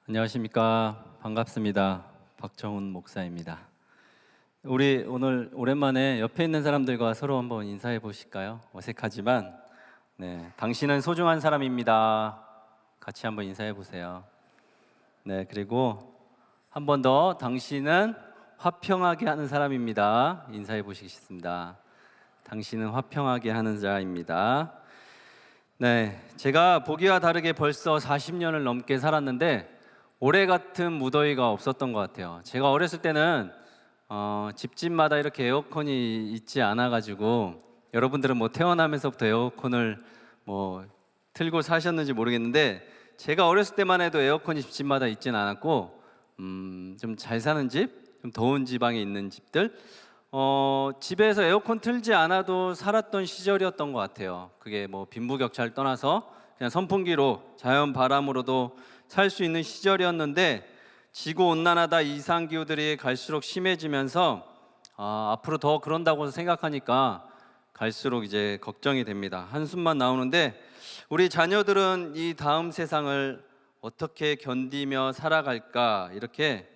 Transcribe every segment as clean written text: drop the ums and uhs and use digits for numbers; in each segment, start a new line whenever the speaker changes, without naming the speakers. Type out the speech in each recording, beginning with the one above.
안녕하십니까. 반갑습니다. 박정훈 목사입니다. 우리 오늘 오랜만에 옆에 있는 사람들과 서로 한번 인사해 보실까요? 어색하지만 당신은 소중한 사람입니다. 같이 한번 인사해 보세요. 그리고 한 번 더, 당신은 화평하게 하는 사람입니다. 인사해 보시겠습니다. 당신은 화평하게 하는 자입니다. 제가 보기와 다르게 벌써 40년을 넘게 살았는데 올해 같은 무더위가 없었던 것 같아요. 제가 어렸을 때는 집집마다 이렇게 에어컨이 있지 않아가지고, 여러분들은 뭐 태어나면서부터 에어컨을 틀고 사셨는지 모르겠는데, 제가 어렸을 때만 해도 에어컨이 집집마다 있진 않았고, 좀 잘 사는 집, 좀 더운 지방에 있는 집들, 집에서 에어컨 틀지 않아도 살았던 시절이었던 것 같아요. 그게 뭐 빈부격차를 떠나서 그냥 선풍기로, 자연 바람으로도 살 수 있는 시절이었는데, 지구 온난화다 이상 기후들이 갈수록 심해지면서 앞으로 더 그런다고 생각하니까 갈수록 이제 걱정이 됩니다. 한숨만 나오는데, 우리 자녀들은 이 다음 세상을 어떻게 견디며 살아갈까, 이렇게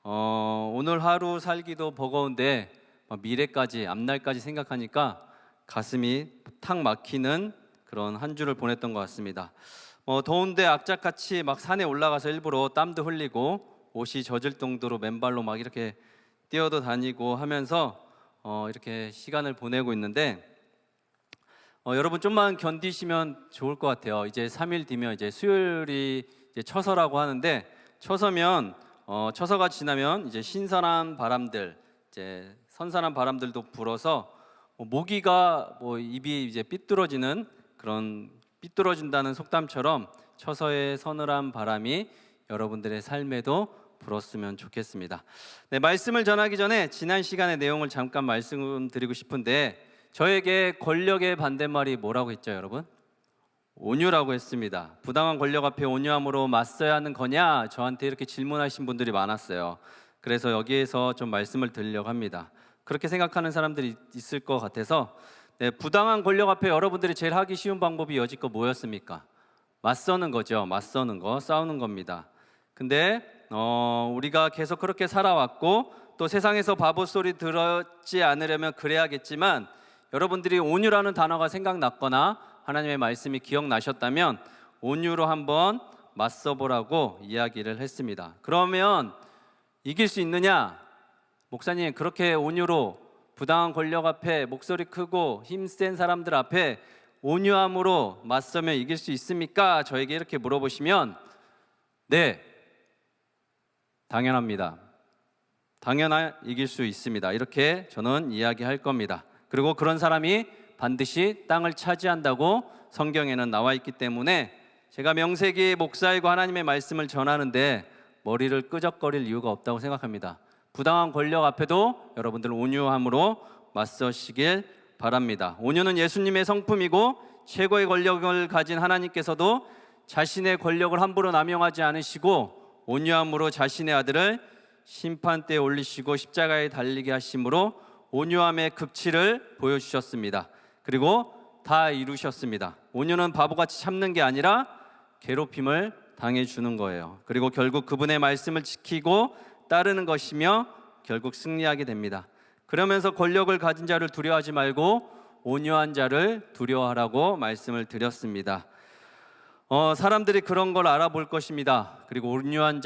오늘 하루 살기도 버거운데 미래까지, 앞날까지 생각하니까 가슴이 탁 막히는 그런 한 주를 보냈던 것 같습니다. 더운데 악착같이 막 산에 올라가서 일부러 땀도 흘리고 옷이 젖을 정도로 맨발로 막 이렇게 뛰어도 다니고 하면서 이렇게 시간을 보내고 있는데, 여러분 좀만 견디시면 좋을 것 같아요. 이제 3일 뒤면 이제 수요일이 이제 처서라고 하는데, 처서면 처서가 지나면 이제 신선한 바람들, 이제 선선한 바람들도 불어서 모기가 입이 이제 삐뚤어지는 그런, 삐뚤어진다는 속담처럼 처서의 서늘한 바람이 여러분들의 삶에도 불었으면 좋겠습니다. 말씀을 전하기 전에 지난 시간의 내용을 잠깐 말씀드리고 싶은데, 저에게 권력의 반대말이 뭐라고 했죠, 여러분? 온유라고 했습니다. 부당한 권력 앞에 온유함으로 맞서야 하는 거냐? 저한테 이렇게 질문하신 분들이 많았어요. 그래서 여기에서 좀 말씀을 드리려고 합니다. 그렇게 생각하는 사람들이 있을 것 같아서, 부당한 권력 앞에 여러분들이 제일 하기 쉬운 방법이 여지껏 뭐였습니까? 맞서는 거죠. 맞서는 거, 싸우는 겁니다. 근데 우리가 계속 그렇게 살아왔고, 또 세상에서 바보 소리 들었지 않으려면 그래야겠지만, 여러분들이 온유라는 단어가 생각났거나 하나님의 말씀이 기억나셨다면 온유로 한번 맞서보라고 이야기를 했습니다. 그러면 이길 수 있느냐? 목사님, 그렇게 온유로 부당한 권력 앞에 목소리 크고 힘센 사람들 앞에 온유함으로 맞서면 이길 수 있습니까? 저에게 이렇게 물어보시면, 네, 당연합니다. 당연히 이길 수 있습니다. 이렇게 저는 이야기할 겁니다. 그리고 그런 사람이 반드시 땅을 차지한다고 성경에는 나와 있기 때문에, 제가 명색이 목사이고 하나님의 말씀을 전하는데 머리를 끄적거릴 이유가 없다고 생각합니다. 부당한 권력 앞에도 여러분들 온유함으로 맞서시길 바랍니다. 온유는 예수님의 성품이고, 최고의 권력을 가진 하나님께서도 자신의 권력을 함부로 남용하지 않으시고 온유함으로 자신의 아들을 심판대에 올리시고 십자가에 달리게 하심으로 온유함의 극치를 보여주셨습니다. 그리고 다 이루셨습니다. 온유는 바보같이 참는 게 아니라 괴롭힘을 당해주는 거예요. 그리고 결국 그분의 말씀을 지키고 따르는 것이며 결국 승리하게 됩니다. 그러면서 권력을 가진 자를 두려워하지 말고 온유한 자를 두려워하라고 말씀을 드렸습니다. 사람들이 그런 걸 알아볼 것입니다. 그리고 온유한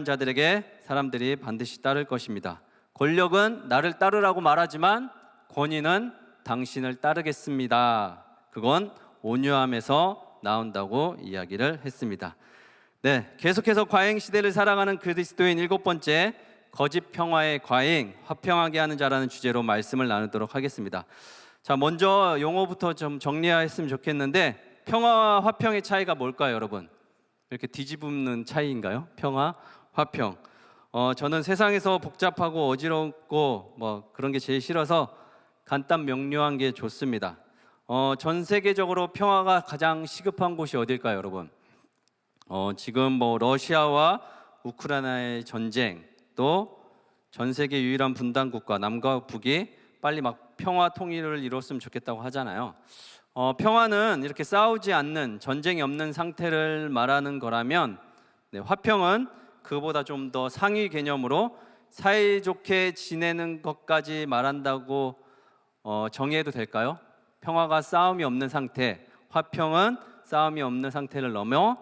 자들에게 사람들이 반드시 따를 것입니다. 권력은 나를 따르라고 말하지만 권위는 당신을 따르겠습니다. 그건 온유함에서 나온다고 이야기를 했습니다. 계속해서 과잉 시대를 살아가는 그리스도인 7번째, 거짓 평화의 과잉, 화평하게 하는 자라는 주제로 말씀을 나누도록 하겠습니다. 자, 먼저 용어부터 좀 정리했으면 좋겠는데, 평화와 화평의 차이가 뭘까요, 여러분? 이렇게 뒤집는 차이인가요? 평화, 화평. 저는 세상에서 복잡하고 어지럽고 그런 게 제일 싫어서 간단 명료한 게 좋습니다. 전 세계적으로 평화가 가장 시급한 곳이 어딜까요, 여러분? 지금 러시아와 우크라이나의 전쟁, 또 전 세계 유일한 분단 국가 남과 북이 빨리 평화 통일을 이뤘으면 좋겠다고 하잖아요. 평화는 이렇게 싸우지 않는, 전쟁이 없는 상태를 말하는 거라면 네, 화평은 그보다 좀 더 상위 개념으로 사이좋게 지내는 것까지 말한다고 정의해도 될까요? 평화가 싸움이 없는 상태, 화평은 싸움이 없는 상태를 넘어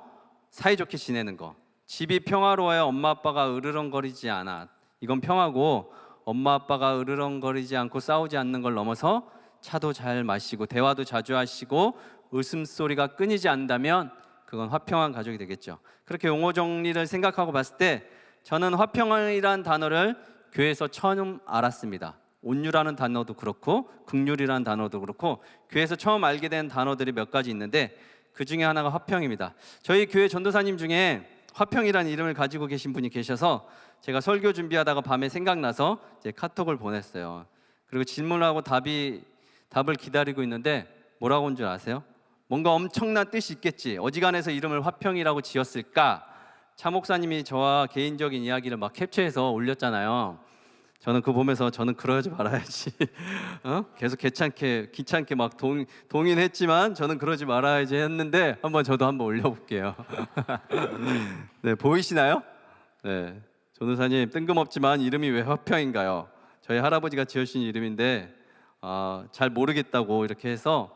사이좋게 지내는 거. 집이 평화로워야 엄마 아빠가 으르렁거리지 않아. 이건 평화고, 엄마 아빠가 으르렁거리지 않고 싸우지 않는 걸 넘어서 차도 잘 마시고 대화도 자주 하시고 웃음소리가 끊이지 않는다면 그건 화평한 가족이 되겠죠. 그렇게 용어 정리를 생각하고 봤을 때 저는 화평이란 단어를 교회에서 처음 알았습니다. 온유라는 단어도 그렇고 긍휼이라는 단어도 그렇고 교회에서 처음 알게 된 단어들이 몇 가지 있는데 그 중에 하나가 화평입니다. 저희 교회 전도사님 중에 화평이라는 이름을 가지고 계신 분이 계셔서 제가 설교 준비하다가 밤에 생각나서 이제 카톡을 보냈어요. 그리고 질문하고 답을 기다리고 있는데 뭐라고 온 줄 아세요? 뭔가 엄청난 뜻이 있겠지. 어지간해서 이름을 화평이라고 지었을까? 차 목사님이 저와 개인적인 이야기를 막 캡처해서 올렸잖아요. 저는 그거 보면서 저는 그러지 말아야지. 계속 귀찮게 막 동의했지만 저는 그러지 말아야지 했는데 저도 한번 올려볼게요. 네, 보이시나요? 네, 전도사님 뜬금없지만 이름이 왜 화평인가요? 저희 할아버지가 지으신 이름인데 잘 모르겠다고 이렇게 해서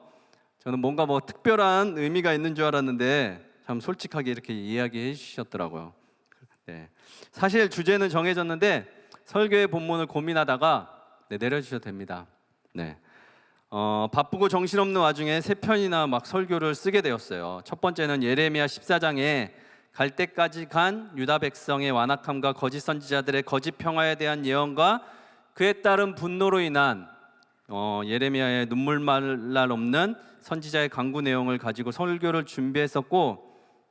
저는 뭔가 뭐 특별한 의미가 있는 줄 알았는데 참 솔직하게 이렇게 이야기해 주셨더라고요. 네, 사실 주제는 정해졌는데 설교의 본문을 고민하다가 내려주셔도 됩니다. 네, 바쁘고 정신없는 와중에 3편이나 막 설교를 쓰게 되었어요. 첫 번째는 예레미야 14장에 갈 때까지 간 유다 백성의 완악함과 거짓 선지자들의 거짓 평화에 대한 예언과 그에 따른 분노로 인한 예레미야의 눈물 말랄 없는 선지자의 강구 내용을 가지고 설교를 준비했었고,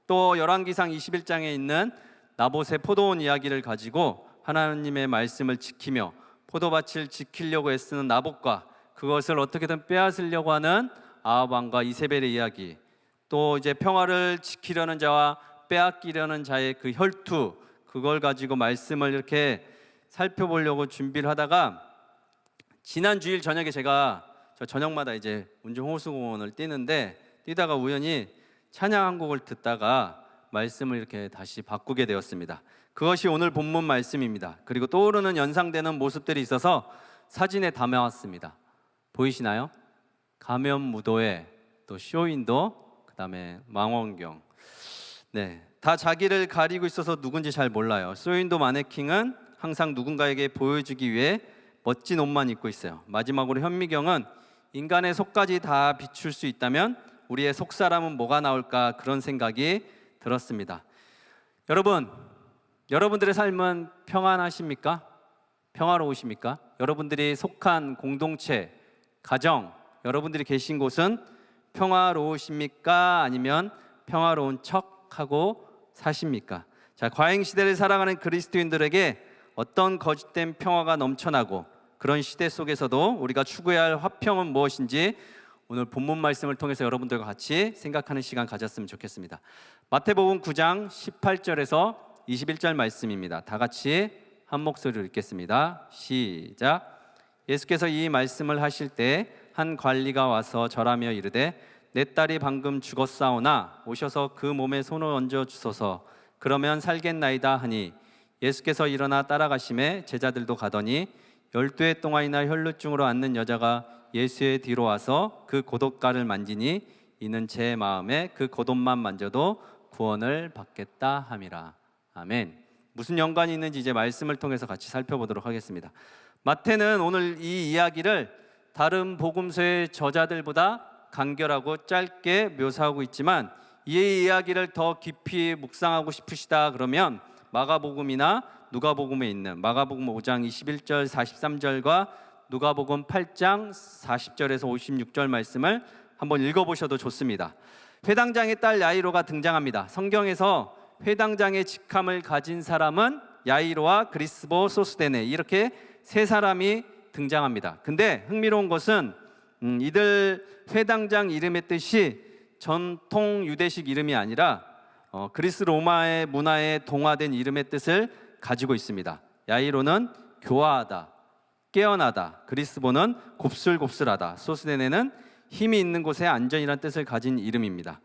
또 열왕기상 21장에 있는 나봇의 포도원 이야기를 가지고 하나님의 말씀을 지키며 포도밭을 지키려고 애쓰는 나봇과 그것을 어떻게든 빼앗으려고 하는 아합 왕과 이세벨의 이야기, 또 이제 평화를 지키려는 자와 빼앗기려는 자의 그 혈투, 그걸 가지고 말씀을 이렇게 살펴보려고 준비를 하다가 지난 주일 저녁에 제가 저녁마다 이제 운정호수공원을 뛰다가 우연히 찬양 한 곡을 듣다가 말씀을 이렇게 다시 바꾸게 되었습니다. 그것이 오늘 본문 말씀입니다. 그리고 떠오르는 연상되는 모습들이 있어서 사진에 담아왔습니다. 보이시나요? 가면무도회, 또 쇼윈도, 그 다음에 망원경. 네, 다 자기를 가리고 있어서 누군지 잘 몰라요. 쇼윈도 마네킹은 항상 누군가에게 보여주기 위해 멋진 옷만 입고 있어요. 마지막으로 현미경은 인간의 속까지 다 비출 수 있다면 우리의 속사람은 뭐가 나올까, 그런 생각이 들었습니다. 여러분들의 삶은 평안하십니까? 평화로우십니까? 여러분들이 속한 공동체, 가정, 여러분들이 계신 곳은 평화로우십니까? 아니면 평화로운 척하고 사십니까? 자, 과잉 시대를 살아가는 그리스도인들에게 어떤 거짓된 평화가 넘쳐나고 그런 시대 속에서도 우리가 추구해야 할 화평은 무엇인지 오늘 본문 말씀을 통해서 여러분들과 같이 생각하는 시간 가졌으면 좋겠습니다. 마태복음 9장 18절에서 21절 말씀입니다. 다 같이 한 목소리로 읽겠습니다. 시작. 예수께서 이 말씀을 하실 때 한 관리가 와서 절하며 이르되 내 딸이 방금 죽었사오나 오셔서 그 몸에 손을 얹어 주소서, 그러면 살겠나이다 하니 예수께서 일어나 따라가심에 제자들도 가더니 12해 동안이나 혈루증으로 앓는 여자가 예수의 뒤로 와서 그 곶옷가를 만지니 이는 제 마음에 그 곶옷만 만져도 구원을 받겠다 함이라. 아멘. 무슨 연관이 있는지 이제 말씀을 통해서 같이 살펴보도록 하겠습니다. 마태는 오늘 이 이야기를 다른 복음서의 저자들보다 간결하고 짧게 묘사하고 있지만 이 이야기를 더 깊이 묵상하고 싶으시다 그러면 마가복음이나 누가복음에 있는 마가복음 5장 21절 43절과 누가복음 8장 40절에서 56절 말씀을 한번 읽어보셔도 좋습니다. 회당장의 딸 야이로가 등장합니다. 성경에서 회당장의 직함을 가진 사람은 야이로와 그리스보 소스데네, 이렇게 세 사람이 등장합니다. 근데 흥미로운 것은 이들 회당장 이름의 뜻이 전통 유대식 이름이 아니라 그리스 로마의 문화에 동화된 이름의 뜻을 가지고 있습니다. 야이로는 교화하다, 깨어나다, 그리스보는 곱슬곱슬하다, 소스데네는 힘이 있는 곳에 안전이라는 뜻을 가진 이름입니다.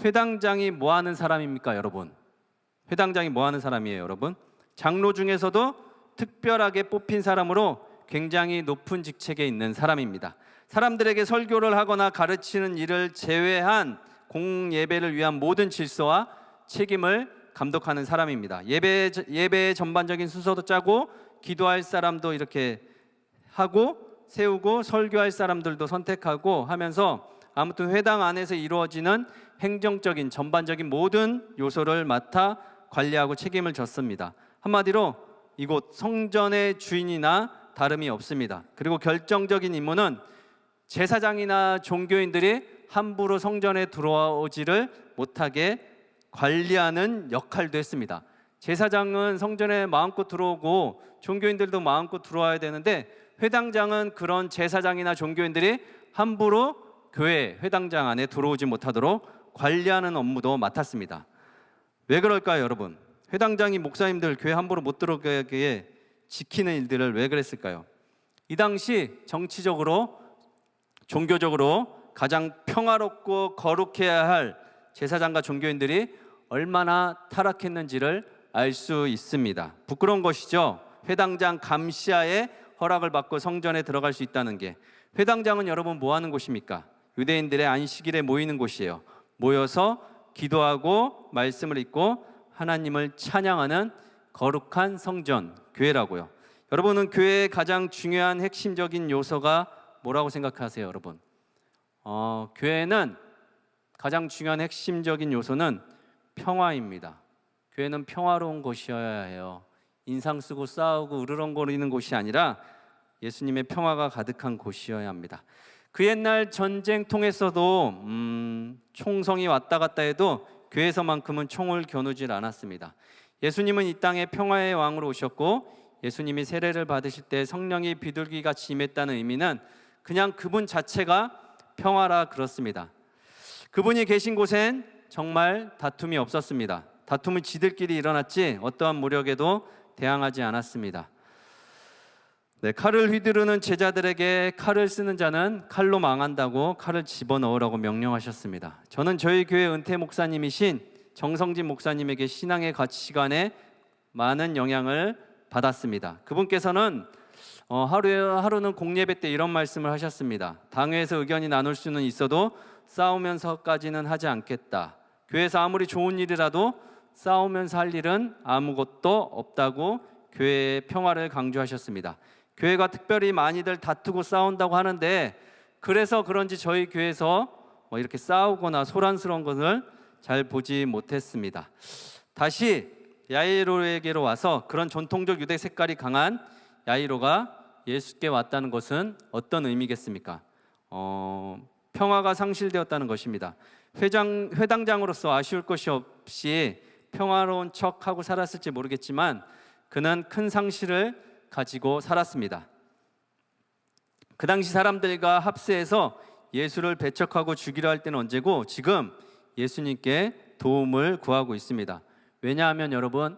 회당장이 뭐 하는 사람입니까, 여러분? 회당장이 뭐 하는 사람이에요, 여러분? 장로 중에서도 특별하게 뽑힌 사람으로 굉장히 높은 직책에 있는 사람입니다. 사람들에게 설교를 하거나 가르치는 일을 제외한 공예배를 위한 모든 질서와 책임을 감독하는 사람입니다. 예배의 전반적인 순서도 짜고 기도할 사람도 이렇게 하고 세우고 설교할 사람들도 선택하고 하면서 아무튼 회당 안에서 이루어지는 행정적인 전반적인 모든 요소를 맡아 관리하고 책임을 졌습니다. 한마디로 이곳 성전의 주인이나 다름이 없습니다. 그리고 결정적인 임무는 제사장이나 종교인들이 함부로 성전에 들어오지를 못하게 관리하는 역할도 했습니다. 제사장은 성전에 마음껏 들어오고 종교인들도 마음껏 들어와야 되는데 회당장은 그런 제사장이나 종교인들이 함부로 교회 회당장 안에 들어오지 못하도록 관리하는 업무도 맡았습니다. 왜 그럴까요, 여러분? 회당장이 목사님들 교회 함부로 못 들어오게 지키는 일들을 왜 그랬을까요? 이 당시 정치적으로 종교적으로 가장 평화롭고 거룩해야 할 제사장과 종교인들이 얼마나 타락했는지를 알 수 있습니다. 부끄러운 것이죠. 회당장 감시하에 허락을 받고 성전에 들어갈 수 있다는 게. 회당장은 여러분 뭐 하는 곳입니까? 유대인들의 안식일에 모이는 곳이에요. 모여서 기도하고 말씀을 읽고 하나님을 찬양하는 거룩한 성전, 교회라고요. 여러분은 교회의 가장 중요한 핵심적인 요소가 뭐라고 생각하세요, 여러분? 교회는 가장 중요한 핵심적인 요소는 평화입니다. 교회는 평화로운 곳이어야 해요. 인상 쓰고 싸우고 으르렁거리는 곳이 아니라 예수님의 평화가 가득한 곳이어야 합니다. 그 옛날 전쟁통에서도 총성이 왔다 갔다 해도 교회에서만큼은 총을 겨누질 않았습니다. 예수님은 이 땅에 평화의 왕으로 오셨고 예수님이 세례를 받으실 때 성령이 비둘기같이 임했다는 의미는 그냥 그분 자체가 평화라 그렇습니다. 그분이 계신 곳엔 정말 다툼이 없었습니다. 다툼은 지들끼리 일어났지 어떠한 모력에도 대항하지 않았습니다. 칼을 휘두르는 제자들에게 칼을 쓰는 자는 칼로 망한다고 칼을 집어넣으라고 명령하셨습니다. 저는 저희 교회 은퇴 목사님이신 정성진 목사님에게 신앙의 가치관에 많은 영향을 받았습니다. 그분께서는 하루는 공예배 때 이런 말씀을 하셨습니다. 당회에서 의견이 나눌 수는 있어도 싸우면서까지는 하지 않겠다. 교회에서 아무리 좋은 일이라도 싸우면서 할 일은 아무것도 없다고 교회의 평화를 강조하셨습니다. 교회가 특별히 많이들 다투고 싸운다고 하는데 그래서 그런지 저희 교회에서 이렇게 싸우거나 소란스러운 것을 잘 보지 못했습니다. 다시 야이로에게로 와서 그런 전통적 유대 색깔이 강한 야이로가 예수께 왔다는 것은 어떤 의미겠습니까? 평화가 상실되었다는 것입니다. 회당장으로서 아쉬울 것이 없이 평화로운 척하고 살았을지 모르겠지만 그는 큰 상실을 가지고 살았습니다. 그 당시 사람들과 합세해서 예수를 배척하고 죽이려 할 때는 언제고 지금 예수님께 도움을 구하고 있습니다. 왜냐하면 여러분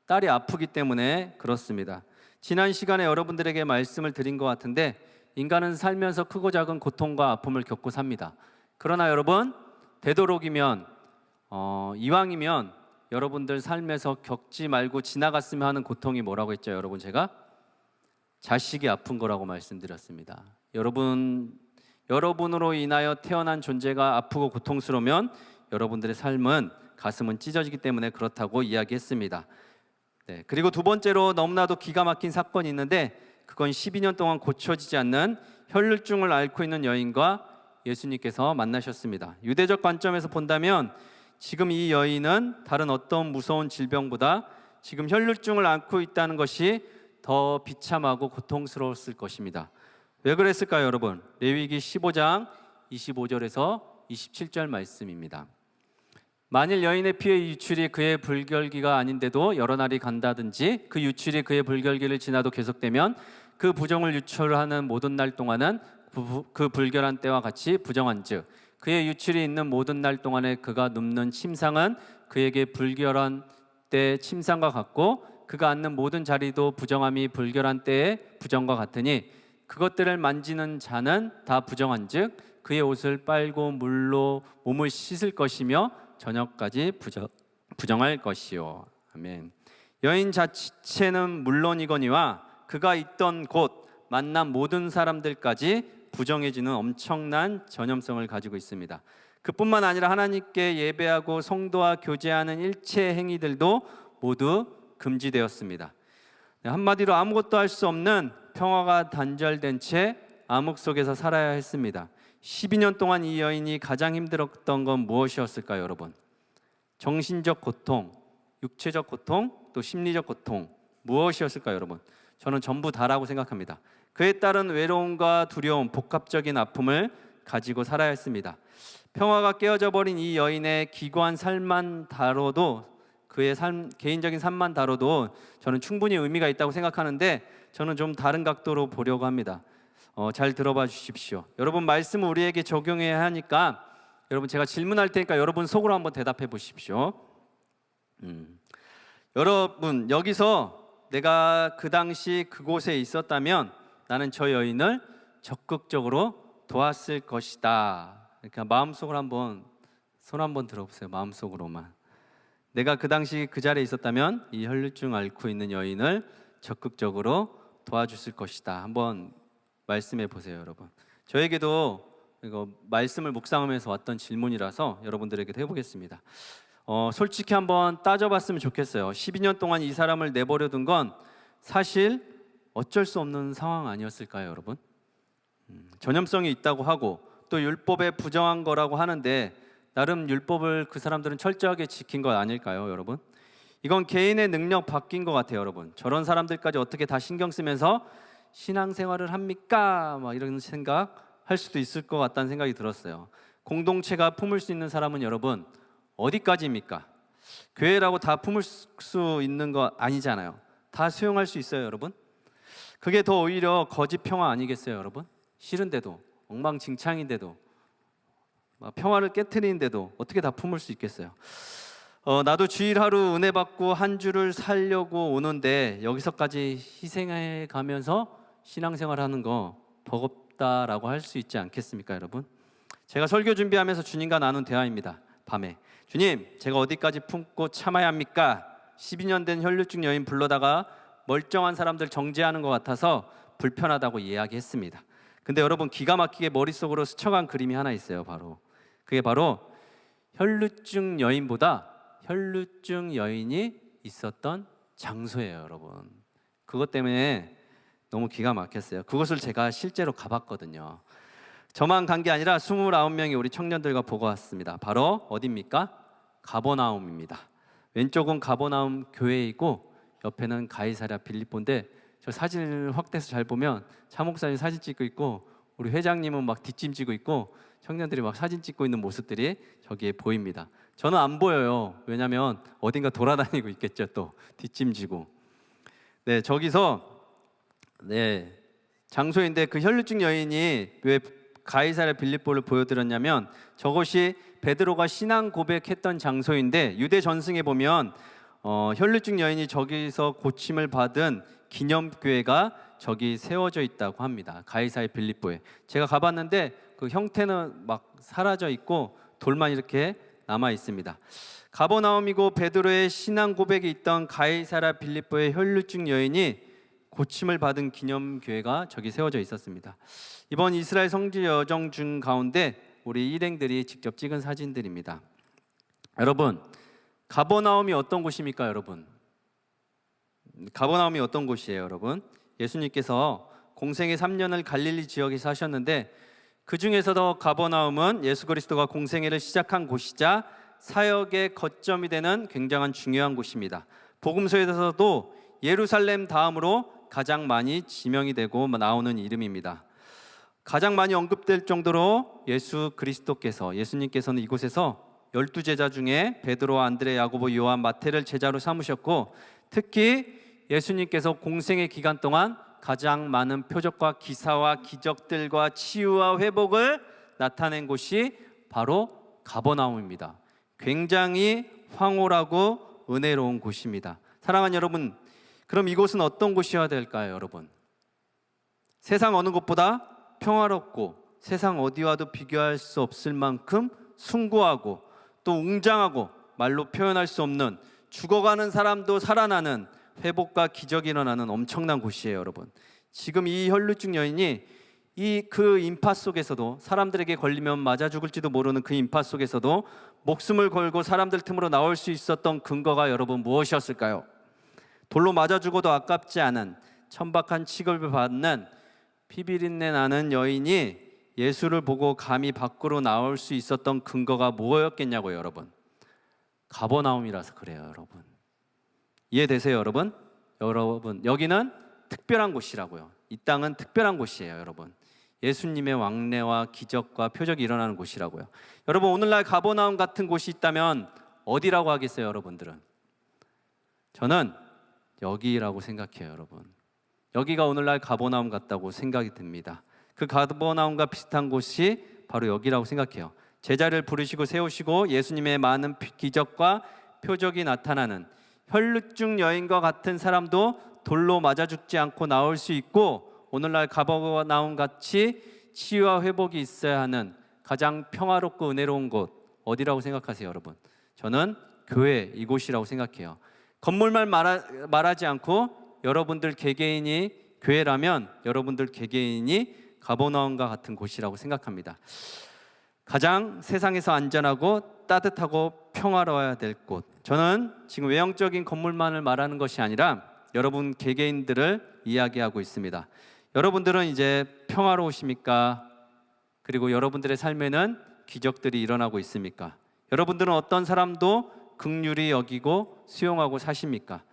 딸이 아프기 때문에 그렇습니다. 지난 시간에 여러분들에게 말씀을 드린 것 같은데 인간은 살면서 크고 작은 고통과 아픔을 겪고 삽니다. 그러나 여러분 되도록이면 이왕이면 여러분들 삶에서 겪지 말고 지나갔으면 하는 고통이 뭐라고 했죠? 여러분 제가 자식이 아픈 거라고 말씀드렸습니다. 여러분으로 인하여 태어난 존재가 아프고 고통스러우면 여러분들의 삶은 가슴은 찢어지기 때문에 그렇다고 이야기했습니다. 그리고 두 번째로 너무나도 기가 막힌 사건이 있는데 그건 12년 동안 고쳐지지 않는 혈루증을 앓고 있는 여인과 예수님께서 만나셨습니다. 유대적 관점에서 본다면 지금 이 여인은 다른 어떤 무서운 질병보다 지금 혈루증을 앓고 있다는 것이 더 비참하고 고통스러웠을 것입니다. 왜 그랬을까요, 여러분? 레위기 15장 25절에서 27절 말씀입니다. 만일 여인의 피의 유출이 그의 불결기가 아닌데도 여러 날이 간다든지 그 유출이 그의 불결기를 지나도 계속되면 그 부정을 유출하는 모든 날 동안은 그 불결한 때와 같이 부정한즉 그의 유출이 있는 모든 날 동안에 그가 눕는 침상은 그에게 불결한 때 침상과 같고 그가 앉는 모든 자리도 부정함이 불결한 때의 부정과 같으니 그것들을 만지는 자는 다 부정한즉 그의 옷을 빨고 물로 몸을 씻을 것이며 저녁까지 부정할 것이요. 아멘. 여인 자체는 물론이거니와 그가 있던 곳 만난 모든 사람들까지 부정해지는 엄청난 전염성을 가지고 있습니다. 그뿐만 아니라 하나님께 예배하고 성도와 교제하는 일체 행위들도 모두 금지되었습니다. 한마디로 아무것도 할 수 없는 평화가 단절된 채 암흑 속에서 살아야 했습니다. 12년 동안 이 여인이 가장 힘들었던 건 무엇이었을까요, 여러분? 정신적 고통, 육체적 고통, 또 심리적 고통, 무엇이었을까요, 여러분? 저는 전부 다라고 생각합니다. 그에 따른 외로움과 두려움, 복합적인 아픔을 가지고 살아야 했습니다. 평화가 깨어져 버린 이 여인의 기구한 삶만 다뤄도, 그의 개인적인 삶만 다뤄도 저는 충분히 의미가 있다고 생각하는데, 저는 좀 다른 각도로 보려고 합니다. 잘 들어봐 주십시오. 여러분, 말씀을 우리에게 적용해야 하니까 여러분, 제가 질문할 테니까 여러분 속으로 한번 대답해 보십시오. 여러분, 여기서 내가 그 당시 그곳에 있었다면 나는 저 여인을 적극적으로 도왔을 것이다. 그러니까 마음속으로 한번, 손 한번 들어보세요. 마음속으로만. 내가 그 당시 그 자리에 있었다면 이 혈루증 앓고 있는 여인을 적극적으로 도와줬을 것이다. 한번 말씀해 보세요, 여러분. 저에게도 이거 말씀을 묵상하면서 왔던 질문이라서 여러분들에게도 해보겠습니다. 솔직히 한번 따져봤으면 좋겠어요. 12년 동안 이 사람을 내버려둔 건 사실 어쩔 수 없는 상황 아니었을까요, 여러분? 전염성이 있다고 하고 또 율법에 부정한 거라고 하는데 나름 율법을 그 사람들은 철저하게 지킨 것 아닐까요, 여러분? 이건 개인의 능력 바뀐 것 같아요, 여러분. 저런 사람들까지 어떻게 다 신경 쓰면서 신앙생활을 합니까? 막 이런 생각 할 수도 있을 것 같다는 생각이 들었어요. 공동체가 품을 수 있는 사람은 여러분 어디까지입니까? 교회라고 다 품을 수 있는 거 아니잖아요. 다 수용할 수 있어요, 여러분? 그게 더 오히려 거짓 평화 아니겠어요, 여러분? 싫은데도, 엉망진창인데도, 평화를 깨트리는데도 어떻게 다 품을 수 있겠어요? 나도 주일 하루 은혜 받고 한 주를 살려고 오는데 여기서까지 희생해 가면서 신앙생활하는 거 버겁다라고 할 수 있지 않겠습니까, 여러분? 제가 설교 준비하면서 주님과 나눈 대화입니다. 밤에 주님, 제가 어디까지 품고 참아야 합니까? 12년 된 혈루증 여인 불러다가 멀쩡한 사람들 정죄하는 것 같아서 불편하다고 이야기했습니다. 근데 여러분, 기가 막히게 머릿속으로 스쳐간 그림이 하나 있어요. 그게 바로 혈루증 여인보다 혈루증 여인이 있었던 장소예요, 여러분. 그것 때문에 너무 기가 막혔어요. 그것을 제가 실제로 가봤거든요. 저만 간 게 아니라 29명의 우리 청년들과 보고 왔습니다. 바로 어디입니까? 가버나움입니다. 왼쪽은 가버나움 교회이고 옆에는 가이사랴 빌립보인데, 저 사진을 확대해서 잘 보면 차 목사님 사진 찍고 있고 우리 회장님은 막 뒷짐지고 있고 청년들이 막 사진 찍고 있는 모습들이 저기에 보입니다. 저는 안 보여요. 왜냐하면 어딘가 돌아다니고 있겠죠. 또 뒷짐지고. 네, 저기서 장소인데 그 혈루증 여인이 왜 가이사랴 빌립보를 보여드렸냐면 저것이 베드로가 신앙 고백했던 장소인데 유대 전승에 보면 혈루증 여인이 저기서 고침을 받은 기념교회가 저기 세워져 있다고 합니다. 가이사랴 빌립보에. 제가 가봤는데 그 형태는 막 사라져 있고 돌만 이렇게 남아 있습니다. 가버나움이고 베드로의 신앙 고백이 있던 가이사랴 빌립보의 혈루증 여인이 고침을 받은 기념교회가 저기 세워져 있었습니다. 이번 이스라엘 성지 여정 중 가운데 우리 일행들이 직접 찍은 사진들입니다. 여러분, 가버나움이 어떤 곳입니까, 여러분? 가버나움이 어떤 곳이에요, 여러분? 예수님께서 공생의 3년을 갈릴리 지역에 사셨는데 그 중에서도 가버나움은 예수 그리스도가 공생애를 시작한 곳이자 사역의 거점이 되는 굉장한 중요한 곳입니다. 복음서에서도 예루살렘 다음으로 가장 많이 지명이 되고 나오는 이름입니다. 가장 많이 언급될 정도로 예수님께서는 이곳에서 12제자 중에 베드로와 안드레, 야고보, 요한, 마태를 제자로 삼으셨고 특히 예수님께서 공생의 기간 동안 가장 많은 표적과 기사와 기적들과 치유와 회복을 나타낸 곳이 바로 가버나움입니다. 굉장히 황홀하고 은혜로운 곳입니다. 사랑하는 여러분, 그럼 이곳은 어떤 곳이어야 될까요, 여러분? 세상 어느 곳보다 평화롭고 세상 어디와도 비교할 수 없을 만큼 숭고하고 또 웅장하고 말로 표현할 수 없는, 죽어가는 사람도 살아나는 회복과 기적이 일어나는 엄청난 곳이에요, 여러분. 지금 이 혈루증 여인이 그 인파 속에서도, 사람들에게 걸리면 맞아 죽을지도 모르는 그 인파 속에서도 목숨을 걸고 사람들 틈으로 나올 수 있었던 근거가 여러분 무엇이었을까요? 돌로 맞아 죽어도 아깝지 않은 천박한 취급을 받는 피비린내 나는 여인이 예수를 보고 감히 밖으로 나올 수 있었던 근거가 뭐였겠냐고요, 여러분. 가버나움이라서 그래요, 여러분. 이해되세요, 여러분? 여러분, 여기는 특별한 곳이라고요. 이 땅은 특별한 곳이에요, 여러분. 예수님의 왕래와 기적과 표적이 일어나는 곳이라고요. 여러분, 오늘날 가버나움 같은 곳이 있다면 어디라고 하겠어요, 여러분들은? 저는 여기라고 생각해요, 여러분. 여기가 오늘날 가버나움 같다고 생각이 듭니다. 그 가버나움과 비슷한 곳이 바로 여기라고 생각해요. 제자를 부르시고 세우시고 예수님의 많은 기적과 표적이 나타나는, 혈루증 여인과 같은 사람도 돌로 맞아 죽지 않고 나올 수 있고, 오늘날 가버나움 같이 치유와 회복이 있어야 하는 가장 평화롭고 은혜로운 곳, 어디라고 생각하세요, 여러분? 저는 교회, 이곳이라고 생각해요. 건물만 말하지 않고 여러분들 개개인이 교회라면 여러분들 개개인이 가버나움과 같은 곳이라고 생각합니다. 가장 세상에서 안전하고 따뜻하고 평화로워야 될 곳. 저는 지금 외형적인 건물만을 말하는 것이 아니라 여러분 개개인들을 이야기하고 있습니다. 여러분들은 이제 평화로우십니까? 그리고 여러분들의 삶에는 기적들이 일어나고 있습니까? 여러분들은 어떤 사람도 긍휼히 여기고 수용하고 사십니까?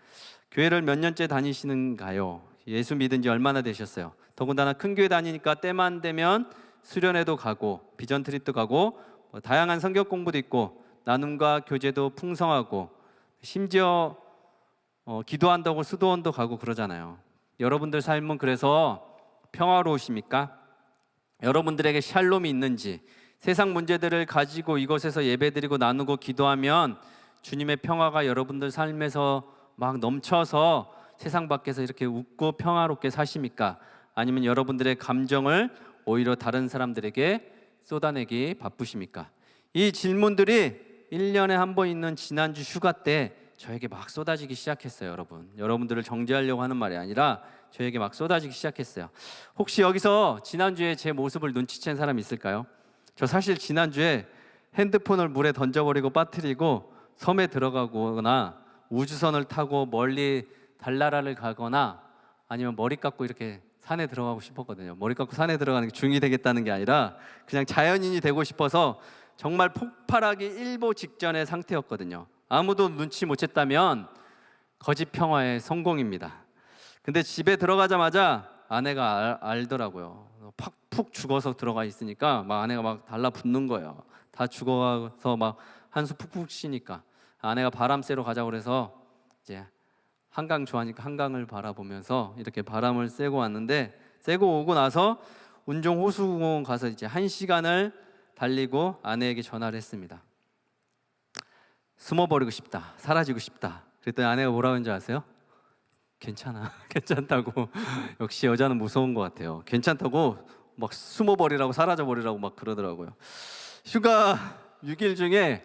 교회를 몇 년째 다니시는가요? 예수 믿은 지 얼마나 되셨어요? 더군다나 큰 교회 다니니까 때만 되면 수련회도 가고 비전 트립도 가고 다양한 성경 공부도 있고 나눔과 교제도 풍성하고 심지어 기도한다고 수도원도 가고 그러잖아요. 여러분들 삶은 그래서 평화로우십니까? 여러분들에게 샬롬이 있는지, 세상 문제들을 가지고 이곳에서 예배드리고 나누고 기도하면 주님의 평화가 여러분들 삶에서 막 넘쳐서 세상 밖에서 이렇게 웃고 평화롭게 사십니까? 아니면 여러분들의 감정을 오히려 다른 사람들에게 쏟아내기 바쁘십니까? 이 질문들이 1년에 한 번 있는 지난주 휴가 때 저에게 막 쏟아지기 시작했어요, 여러분. 여러분들을 정죄하려고 하는 말이 아니라 저에게 막 쏟아지기 시작했어요. 혹시 여기서 지난주에 제 모습을 눈치챈 사람 있을까요? 저 사실 지난주에 핸드폰을 물에 던져버리고 빠뜨리고 섬에 들어가거나 우주선을 타고 멀리 달나라를 가거나 아니면 머리 깎고 이렇게 산에 들어가고 싶었거든요. 머리 깎고 산에 들어가는 게 중이 되겠다는 게 아니라 그냥 자연인이 되고 싶어서 정말 폭발하기 일보 직전의 상태였거든요. 아무도 눈치 못 챘다면 거짓 평화의 성공입니다. 근데 집에 들어가자마자 아내가 알더라고요. 푹 죽어서 들어가 있으니까 막 아내가 막 달라붙는 거예요. 다 죽어서 막 한숨 푹푹 쉬니까 아내가 바람 쐬러 가자고 그래서 이제 한강 좋아하니까 한강을 바라보면서 이렇게 바람을 쐬고 왔는데, 쐬고 오고 나서 운정 호수공원 가서 이제 1시간을 달리고 아내에게 전화를 했습니다. 숨어버리고 싶다, 사라지고 싶다. 그랬더니 아내가 뭐라고 했는지 아세요? 괜찮아, 괜찮다고. 역시 여자는 무서운 것 같아요. 괜찮다고 막 숨어버리라고 사라져버리라고 막 그러더라고요. 휴가 6일 중에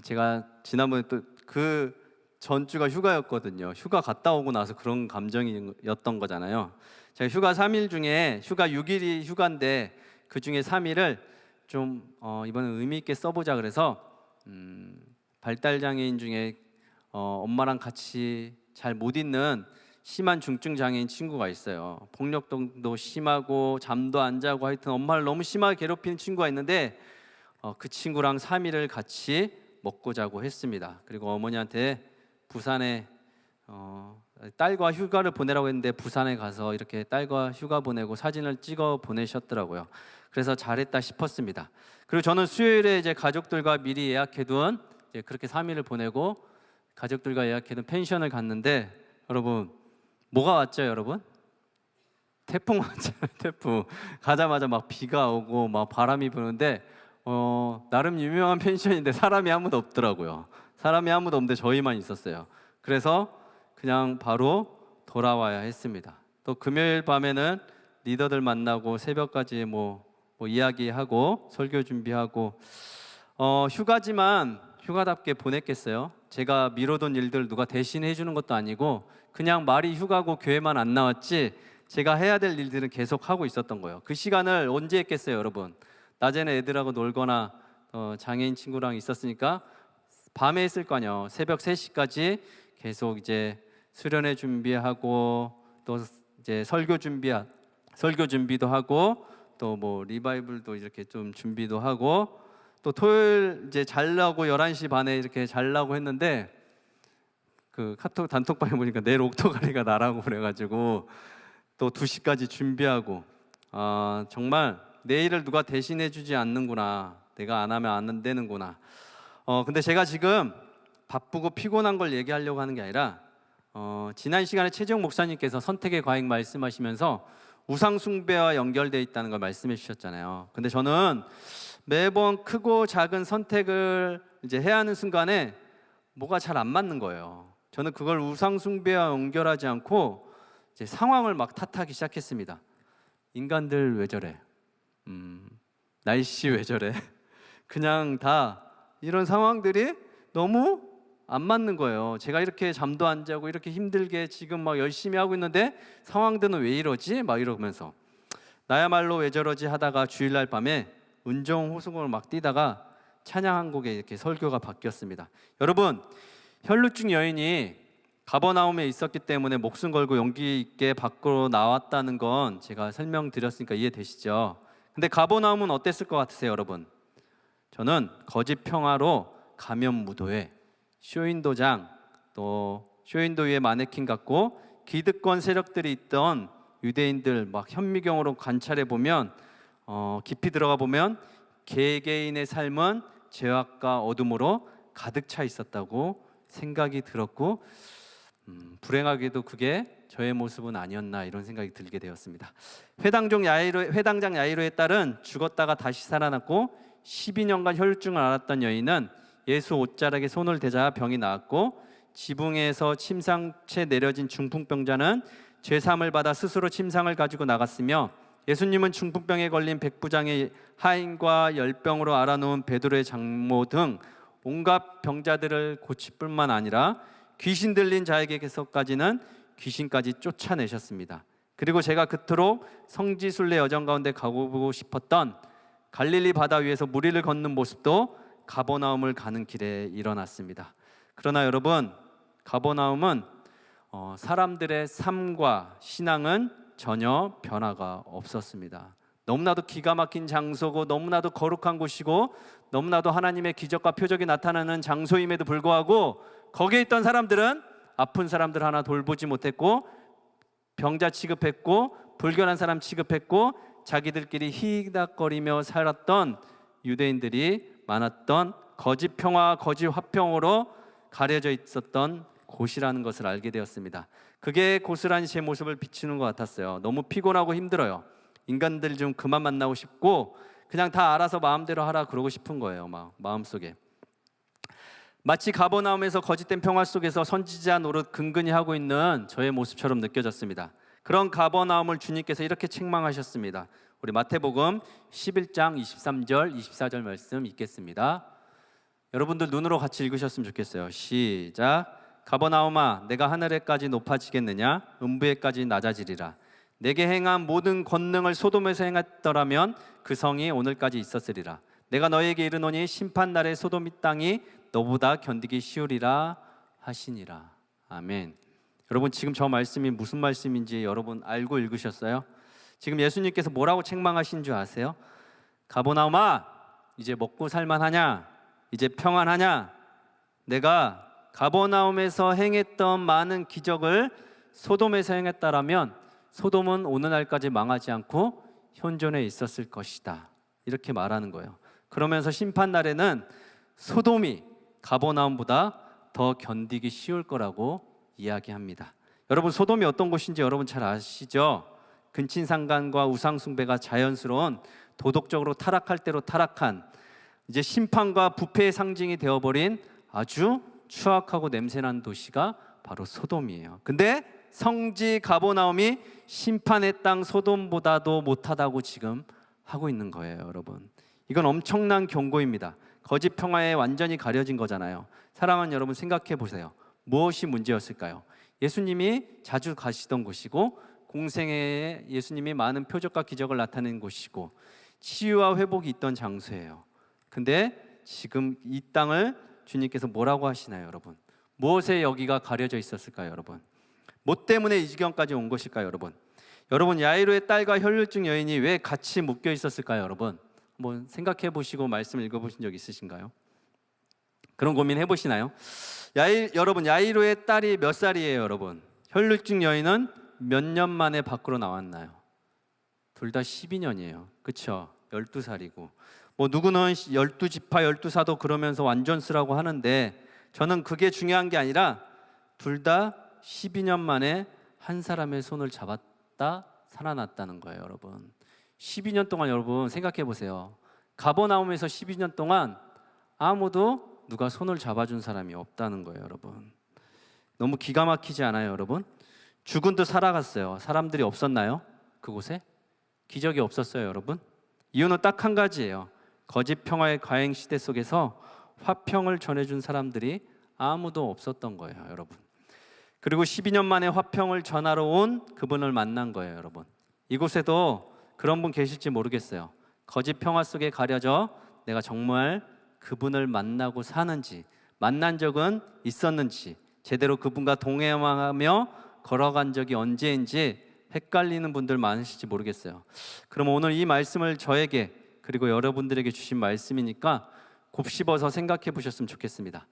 제가 지난번에 또 그 전주가 휴가였거든요. 휴가 갔다 오고 나서 그런 감정이었던 거잖아요. 제가 휴가 3일 중에 휴가 6일이 휴가인데 그 중에 3일을 좀 이번에 의미 있게 써보자 그래서 발달장애인 중에 엄마랑 같이 잘 못 있는 심한 중증 장애인 친구가 있어요. 폭력도 심하고 잠도 안 자고 하여튼 엄마를 너무 심하게 괴롭히는 친구가 있는데 그 친구랑 3일을 같이 먹고 자고 했습니다. 그리고 어머니한테 부산에 딸과 휴가를 보내라고 했는데 부산에 가서 이렇게 딸과 휴가 보내고 사진을 찍어 보내셨더라고요. 그래서 잘했다 싶었습니다. 그리고 저는 수요일에 이제 가족들과 미리 예약해둔 이제 그렇게 3일을 보내고 가족들과 예약해둔 펜션을 갔는데 여러분 뭐가 왔죠, 여러분? 태풍 왔잖아요. 태풍 가자마자 막 비가 오고 막 바람이 부는데 나름 유명한 펜션인데 사람이 아무도 없더라고요. 사람이 아무도 없는데 저희만 있었어요. 그래서 그냥 바로 돌아와야 했습니다. 또 금요일 밤에는 리더들 만나고 새벽까지 뭐 이야기하고 설교 준비하고 휴가지만 휴가답게 보냈겠어요? 제가 미뤄둔 일들 누가 대신해 주는 것도 아니고 그냥 말이 휴가고 교회만 안 나왔지 제가 해야 될 일들은 계속 하고 있었던 거예요. 그 시간을 언제 했겠어요, 여러분? 낮에는 애들하고 놀거나 장애인 친구랑 있었으니까 밤에 했을 거 아니에요. 새벽 3시까지 계속 이제 수련회 준비하고 또 이제 설교 준비도 하고 또 뭐 리바이블도 이렇게 좀 준비도 하고 또 토요일 이제 자려고 11시 반에 이렇게 자려고 했는데 그 카톡 단톡방에 보니까 내일 옥토가리가 나라고 그래가지고 또 2시까지 준비하고 정말 내일을 누가 대신해 주지 않는구나, 내가 안 하면 안 되는구나. 근데 제가 지금 바쁘고 피곤한 걸 얘기하려고 하는 게 아니라 지난 시간에 최재형 목사님께서 선택의 과잉 말씀하시면서 우상 숭배와 연결되어 있다는 걸 말씀해 주셨잖아요. 근데 저는 매번 크고 작은 선택을 이제 해야 하는 순간에 뭐가 잘 안 맞는 거예요. 저는 그걸 우상 숭배와 연결하지 않고 이제 상황을 막 탓하기 시작했습니다. 인간들 왜 저래? 날씨 왜 저래? 그냥 다 이런 상황들이 너무 안 맞는 거예요. 제가 이렇게 잠도 안 자고 이렇게 힘들게 지금 막 열심히 하고 있는데 상황들은 왜 이러지? 막 이러면서 나야말로 왜 저러지 하다가 주일날 밤에 은정 호수공을 막 뛰다가 찬양 한 곡에 이렇게 설교가 바뀌었습니다. 여러분, 혈루증 여인이 가버나움에 있었기 때문에 목숨 걸고 용기 있게 밖으로 나왔다는 건 제가 설명드렸으니까 이해되시죠? 근데 가버나움은 어땠을 것 같으세요, 여러분? 저는 거짓 평화로 가면 무도회, 쇼윈도장, 또 쇼윈도 위에 마네킹 같고 기득권 세력들이 있던 유대인들 막 현미경으로 관찰해 보면 깊이 들어가 보면 개개인의 삶은 죄악과 어둠으로 가득 차 있었다고 생각이 들었고 불행하게도 그게 저의 모습은 아니었나 이런 생각이 들게 되었습니다. 회당장 야이로의 딸은 죽었다가 다시 살아났고 12년간 혈루증을 앓았던 여인은 예수 옷자락에 손을 대자 병이 나았고 지붕에서 침상채 내려진 중풍병자는 죄사함을 받아 스스로 침상을 가지고 나갔으며 예수님은 중풍병에 걸린 백부장의 하인과 열병으로 앓아누운 베드로의 장모 등 온갖 병자들을 고칠 뿐만 아니라 귀신 들린 자에게서까지는 귀신까지 쫓아내셨습니다. 그리고 제가 그토록 성지순례 여정 가운데 가보고 싶었던 갈릴리 바다 위에서 무리를 걷는 모습도 가버나움을 가는 길에 일어났습니다. 그러나 여러분, 가버나움은 사람들의 삶과 신앙은 전혀 변화가 없었습니다. 너무나도 기가 막힌 장소고 너무나도 거룩한 곳이고 너무나도 하나님의 기적과 표적이 나타나는 장소임에도 불구하고 거기에 있던 사람들은 아픈 사람들 하나 돌보지 못했고 병자 취급했고 불결한 사람 취급했고 자기들끼리 히닥거리며 살았던 유대인들이 많았던 거짓 평화, 거짓 화평으로 가려져 있었던 곳이라는 것을 알게 되었습니다. 그게 고스란히 제 모습을 비추는 것 같았어요. 너무 피곤하고 힘들어요. 인간들 좀 그만 만나고 싶고 그냥 다 알아서 마음대로 하라 그러고 싶은 거예요. 마음속에. 마치 가버나움에서 거짓된 평화 속에서 선지자 노릇 근근히 하고 있는 저의 모습처럼 느껴졌습니다. 그런 가버나움을 주님께서 이렇게 책망하셨습니다. 우리 마태복음 11장 23절 24절 말씀 읽겠습니다. 여러분들 눈으로 같이 읽으셨으면 좋겠어요. 시작. 가버나움아, 내가 하늘에까지 높아지겠느냐? 음부에까지 낮아지리라. 내게 행한 모든 권능을 소돔에서 행했더라면 그 성이 오늘까지 있었으리라. 내가 너에게 이르노니 심판날에 소돔 이 땅이 너보다 견디기 쉬우리라 하시니라. 아멘. 여러분, 지금 저 말씀이 무슨 말씀인지 여러분 알고 읽으셨어요? 지금 예수님께서 뭐라고 책망하신 줄 아세요? 가버나움아, 이제 먹고 살만하냐? 이제 평안하냐? 내가 가버나움에서 행했던 많은 기적을 소돔에서 행했다라면 소돔은 오늘날까지 망하지 않고 현존해 있었을 것이다. 이렇게 말하는 거예요. 그러면서 심판날에는 소돔이 가버나움보다 더 견디기 쉬울 거라고 이야기합니다. 여러분, 소돔이 어떤 곳인지 여러분 잘 아시죠? 근친상간과 우상숭배가 자연스러운 도덕적으로 타락할 대로 타락한 이제 심판과 부패의 상징이 되어버린 아주 추악하고 냄새나는 도시가 바로 소돔이에요. 근데 성지 가버나움이 심판의 땅 소돔보다도 못하다고 지금 하고 있는 거예요, 여러분. 이건 엄청난 경고입니다. 거짓 평화에 완전히 가려진 거잖아요. 사랑하는 여러분, 생각해 보세요. 무엇이 문제였을까요? 예수님이 자주 가시던 곳이고, 공생애에 예수님이 많은 표적과 기적을 나타낸 곳이고, 치유와 회복이 있던 장소예요. 근데 지금 이 땅을 주님께서 뭐라고 하시나요, 여러분? 무엇에 여기가 가려져 있었을까요, 여러분? 뭐 때문에 이 지경까지 온 것일까요, 여러분? 여러분, 야이로의 딸과 혈루증 여인이 왜 같이 묶여 있었을까요, 여러분? 한번 생각해 보시고 말씀 읽어보신 적 있으신가요? 그런 고민 해보시나요? 여러분, 야이로의 딸이 몇 살이에요, 여러분? 혈루증 여인은 몇 년 만에 밖으로 나왔나요? 둘 다 12년이에요. 그렇죠? 12살이고 뭐 누구는 12지파 12사도 그러면서 완전수라고 하는데, 저는 그게 중요한 게 아니라 둘 다 12년 만에 한 사람의 손을 잡았다 살아났다는 거예요, 여러분. 12년 동안 여러분 생각해 보세요. 가버나움에서 12년 동안 아무도 누가 손을 잡아준 사람이 없다는 거예요, 여러분. 너무 기가 막히지 않아요, 여러분? 죽은 듯 살아갔어요. 사람들이 없었나요? 그곳에? 기적이 없었어요, 여러분? 이유는 딱 한 가지예요. 거짓 평화의 과잉 시대 속에서 화평을 전해준 사람들이 아무도 없었던 거예요, 여러분. 그리고 12년 만에 화평을 전하러 온 그분을 만난 거예요, 여러분. 이곳에도 그런 분 계실지 모르겠어요. 거짓 평화 속에 가려져 내가 정말 그분을 만나고 사는지, 만난 적은 있었는지, 제대로 그분과 동행하며 걸어간 적이 언제인지 헷갈리는 분들 많으실지 모르겠어요. 그럼 오늘 이 말씀을 저에게 그리고 여러분들에게 주신 말씀이니까 곱씹어서 생각해 보셨으면 좋겠습니다.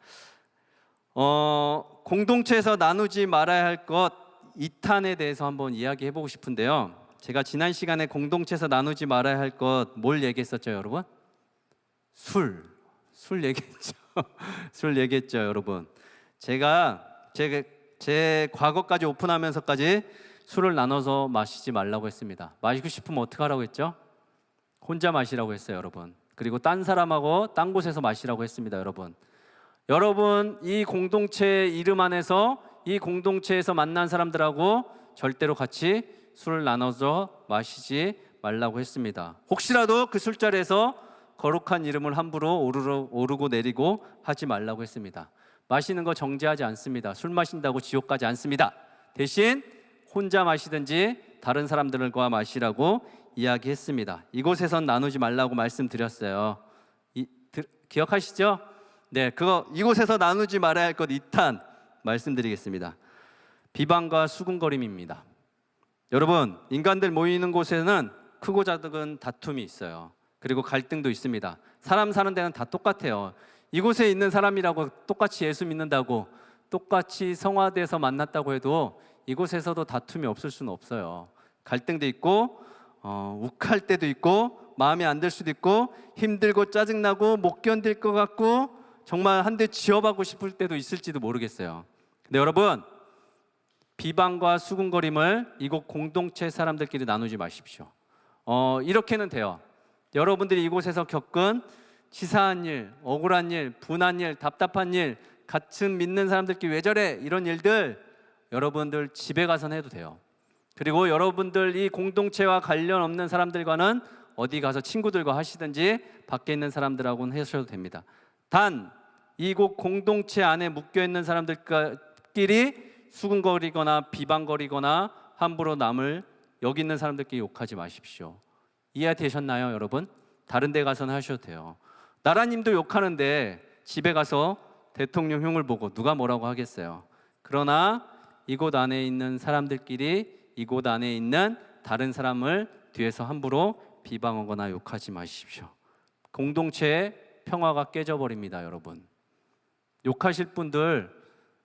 공동체에서 나누지 말아야 할 것 2탄에 대해서 한번 이야기해 보고 싶은데요. 제가 지난 시간에 공동체에서 나누지 말아야 할 것 뭘 얘기했었죠, 여러분? 술 얘기했죠. 술 얘기했죠, 여러분. 제가 제 과거까지 오픈하면서까지 술을 나눠서 마시지 말라고 했습니다. 마시고 싶으면 어떻게 하라고 했죠? 혼자 마시라고 했어요, 여러분. 그리고 딴 사람하고 딴 곳에서 마시라고 했습니다, 여러분. 여러분, 이 공동체 이름 안에서 이 공동체에서 만난 사람들하고 절대로 같이 술을 나눠서 마시지 말라고 했습니다. 혹시라도 그 술자리에서 거룩한 이름을 함부로 오르고 내리고 하지 말라고 했습니다. 마시는 거 정죄하지 않습니다. 술 마신다고 지옥 가지 않습니다. 대신 혼자 마시든지 다른 사람들과 마시라고 이야기했습니다. 이곳에선 나누지 말라고 말씀드렸어요. 기억하시죠? 네, 이곳에서 나누지 말아야 할 것 2탄 말씀드리겠습니다. 비방과 수군거림입니다. 여러분, 인간들 모이는 곳에는 크고 작은 다툼이 있어요. 그리고 갈등도 있습니다. 사람 사는 데는 다 똑같아요. 이곳에 있는 사람이라고 똑같이 예수 믿는다고, 똑같이 성화돼서 만났다고 해도 이곳에서도 다툼이 없을 수는 없어요. 갈등도 있고 욱할 때도 있고 마음에 안 들 수도 있고 힘들고 짜증나고 못 견딜 것 같고 정말 한 대 지어받고 싶을 때도 있을지도 모르겠어요. 근데 여러분, 비방과 수군거림을 이곳 공동체 사람들끼리 나누지 마십시오. 이렇게는 돼요. 여러분들이 이곳에서 겪은 치사한 일, 억울한 일, 분한 일, 답답한 일, 같은 믿는 사람들끼리 왜 저래? 이런 일들 여러분들 집에 가서는 해도 돼요. 그리고 여러분들 이 공동체와 관련 없는 사람들과는 어디 가서 친구들과 하시든지 밖에 있는 사람들하고는 하셔도 됩니다. 단 이곳 공동체 안에 묶여있는 사람들끼리 수군거리거나 비방거리거나 함부로 남을 여기 있는 사람들끼리 욕하지 마십시오. 이해되셨나요, 여러분? 다른 데 가서는 하셔도 돼요. 나라님도 욕하는데 집에 가서 대통령 흉을 보고 누가 뭐라고 하겠어요. 그러나 이곳 안에 있는 사람들끼리 이곳 안에 있는 다른 사람을 뒤에서 함부로 비방하거나 욕하지 마십시오. 공동체의 평화가 깨져버립니다, 여러분. 욕하실 분들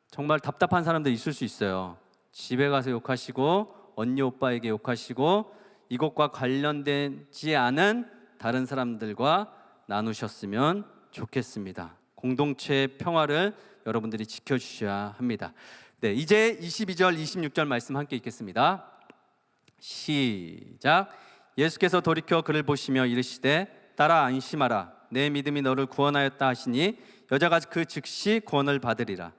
정말 답답한 사람들 있을 수 있어요. 집에 가서 욕하시고 언니 오빠에게 욕하시고 이것과 관련되지 않은 다른 사람들과 나누셨으면 좋겠습니다. 공동체의 평화를 여러분들이 지켜주셔야 합니다. 네, 이제 22절, 26절 말씀 함께 읽겠습니다. 시작. 예수께서 돌이켜 그를 보시며 이르시되 딸아 안심하라 내 믿음이 너를 구원하였다 하시니 여자가 그 즉시 구원을 받으리라.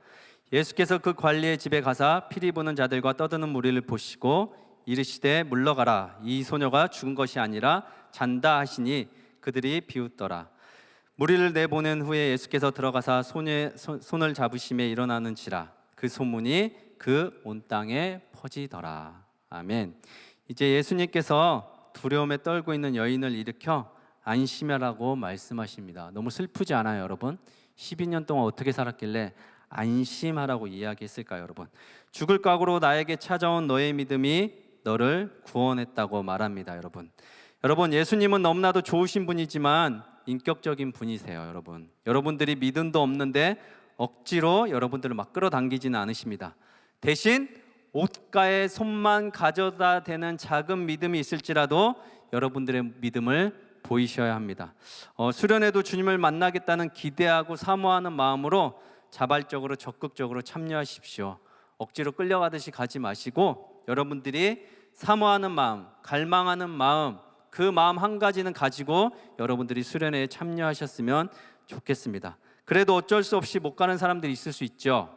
예수께서 그 관리의 집에 가사 피리 부는 자들과 떠드는 무리를 보시고 이르시되 물러가라 이 소녀가 죽은 것이 아니라 잔다 하시니 그들이 비웃더라. 무리를 내보낸 후에 예수께서 들어가사 손을 잡으심에 일어나는지라 그 소문이 그 온 땅에 퍼지더라. 아멘. 이제 예수님께서 두려움에 떨고 있는 여인을 일으켜 안심하라고 말씀하십니다. 너무 슬프지 않아요, 여러분? 12년 동안 어떻게 살았길래 안심하라고 이야기했을까요, 여러분? 죽을 각오로 나에게 찾아온 너의 믿음이 너를 구원했다고 말합니다, 여러분. 여러분, 예수님은 너무나도 좋으신 분이지만 인격적인 분이세요, 여러분. 여러분들이 믿음도 없는데 억지로 여러분들을 막 끌어당기지는 않으십니다. 대신 옷가에 손만 가져다 대는 작은 믿음이 있을지라도 여러분들의 믿음을 보이셔야 합니다. 수련회도 주님을 만나겠다는 기대하고 사모하는 마음으로 자발적으로 적극적으로 참여하십시오. 억지로 끌려가듯이 가지 마시고 여러분들이 사모하는 마음, 갈망하는 마음, 그 마음 한 가지는 가지고 여러분들이 수련회에 참여하셨으면 좋겠습니다. 그래도 어쩔 수 없이 못 가는 사람들이 있을 수 있죠.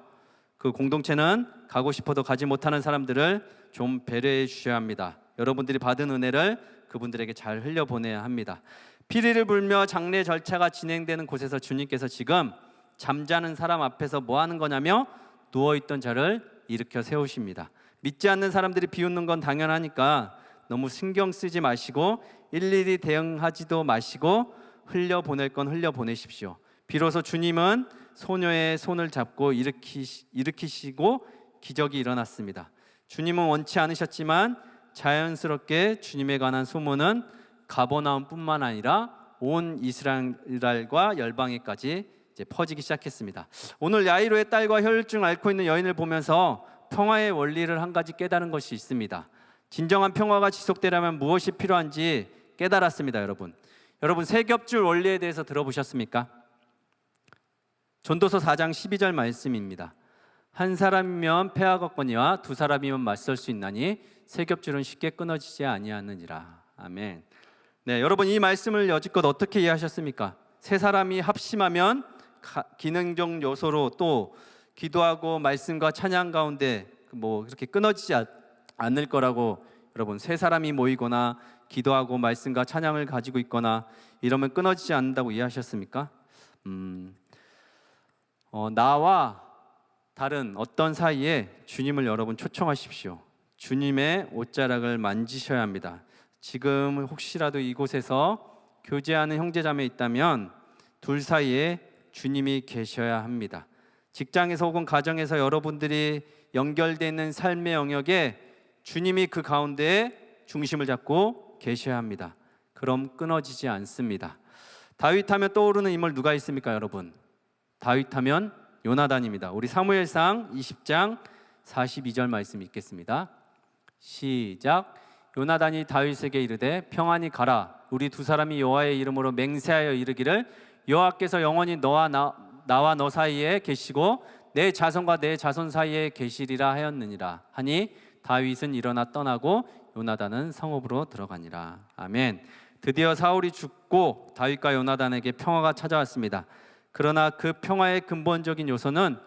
그 공동체는 가고 싶어도 가지 못하는 사람들을 좀 배려해 주셔야 합니다. 여러분들이 받은 은혜를 그분들에게 잘 흘려보내야 합니다. 피리를 불며 장례 절차가 진행되는 곳에서 주님께서 지금 잠자는 사람 앞에서 뭐 하는 거냐며 누워있던 자를 일으켜 세우십니다. 믿지 않는 사람들이 비웃는 건 당연하니까 너무 신경 쓰지 마시고 일일이 대응하지도 마시고 흘려보낼 건 흘려보내십시오. 비로소 주님은 소녀의 손을 잡고 일으키시고 기적이 일어났습니다. 주님은 원치 않으셨지만 자연스럽게 주님에 관한 소문은 가버나움뿐만 아니라 온 이스라엘과 열방에까지 이제 퍼지기 시작했습니다. 오늘 야이로의 딸과 혈증을 앓고 있는 여인을 보면서 평화의 원리를 한 가지 깨달은 것이 있습니다. 진정한 평화가 지속되려면 무엇이 필요한지 깨달았습니다, 여러분. 여러분, 세 겹줄 원리에 대해서 들어보셨습니까? 전도서 4장 12절 말씀입니다. 한 사람이면 패하겠거니와 두 사람이면 맞설 수 있나니 세 겹줄은 쉽게 끊어지지 아니하느니라. 아멘. 네, 여러분 이 말씀을 여지껏 어떻게 이해하셨습니까? 세 사람이 합심하면 기능적 요소로 또 기도하고 말씀과 찬양 가운데 뭐 그렇게 끊어지지 않을 거라고 여러분 세 사람이 모이거나 기도하고 말씀과 찬양을 가지고 있거나 이러면 끊어지지 않는다고 이해하셨습니까? 나와 다른 어떤 사이에 주님을 여러분 초청하십시오. 주님의 옷자락을 만지셔야 합니다. 지금 혹시라도 이곳에서 교제하는 형제자매 있다면 둘 사이에 주님이 계셔야 합니다. 직장에서 혹은 가정에서 여러분들이 연결되어 있는 삶의 영역에 주님이 그 가운데에 중심을 잡고 계셔야 합니다. 그럼 끊어지지 않습니다. 다윗 하면 떠오르는 인물 누가 있습니까, 여러분? 다윗 하면 요나단입니다. 우리 사무엘상 20장 42절 말씀 읽겠습니다. 시작. 요나단이 다윗에게 이르되 평안히 가라. 우리 두 사람이 여호와의 이름으로 맹세하여 이르기를 여호와께서 영원히 나와 너 사이에 계시고 내 자손과 내 자손 사이에 계시리라 하였느니라 하니 다윗은 일어나 떠나고 요나단은 성읍으로 들어가니라. 아멘. 드디어 사울이 죽고 다윗과 요나단에게 평화가 찾아왔습니다. 그러나 그 평화의 근본적인 요소는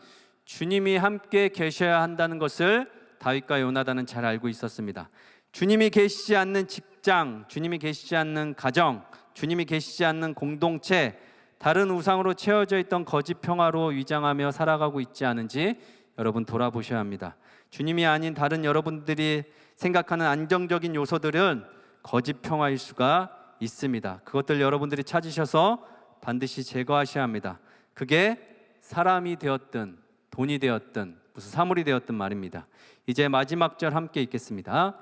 주님이 함께 계셔야 한다는 것을 다윗과 요나단은 잘 알고 있었습니다. 주님이 계시지 않는 직장, 주님이 계시지 않는 가정, 주님이 계시지 않는 공동체, 다른 우상으로 채워져 있던 거짓 평화로 위장하며 살아가고 있지 않은지 여러분 돌아보셔야 합니다. 주님이 아닌 다른 여러분들이 생각하는 안정적인 요소들은 거짓 평화일 수가 있습니다. 그것들 여러분들이 찾으셔서 반드시 제거하셔야 합니다. 그게 사람이 되었든 돈이 되었든 무슨 사물이 되었든 말입니다. 이제 마지막 절 함께 읽겠습니다.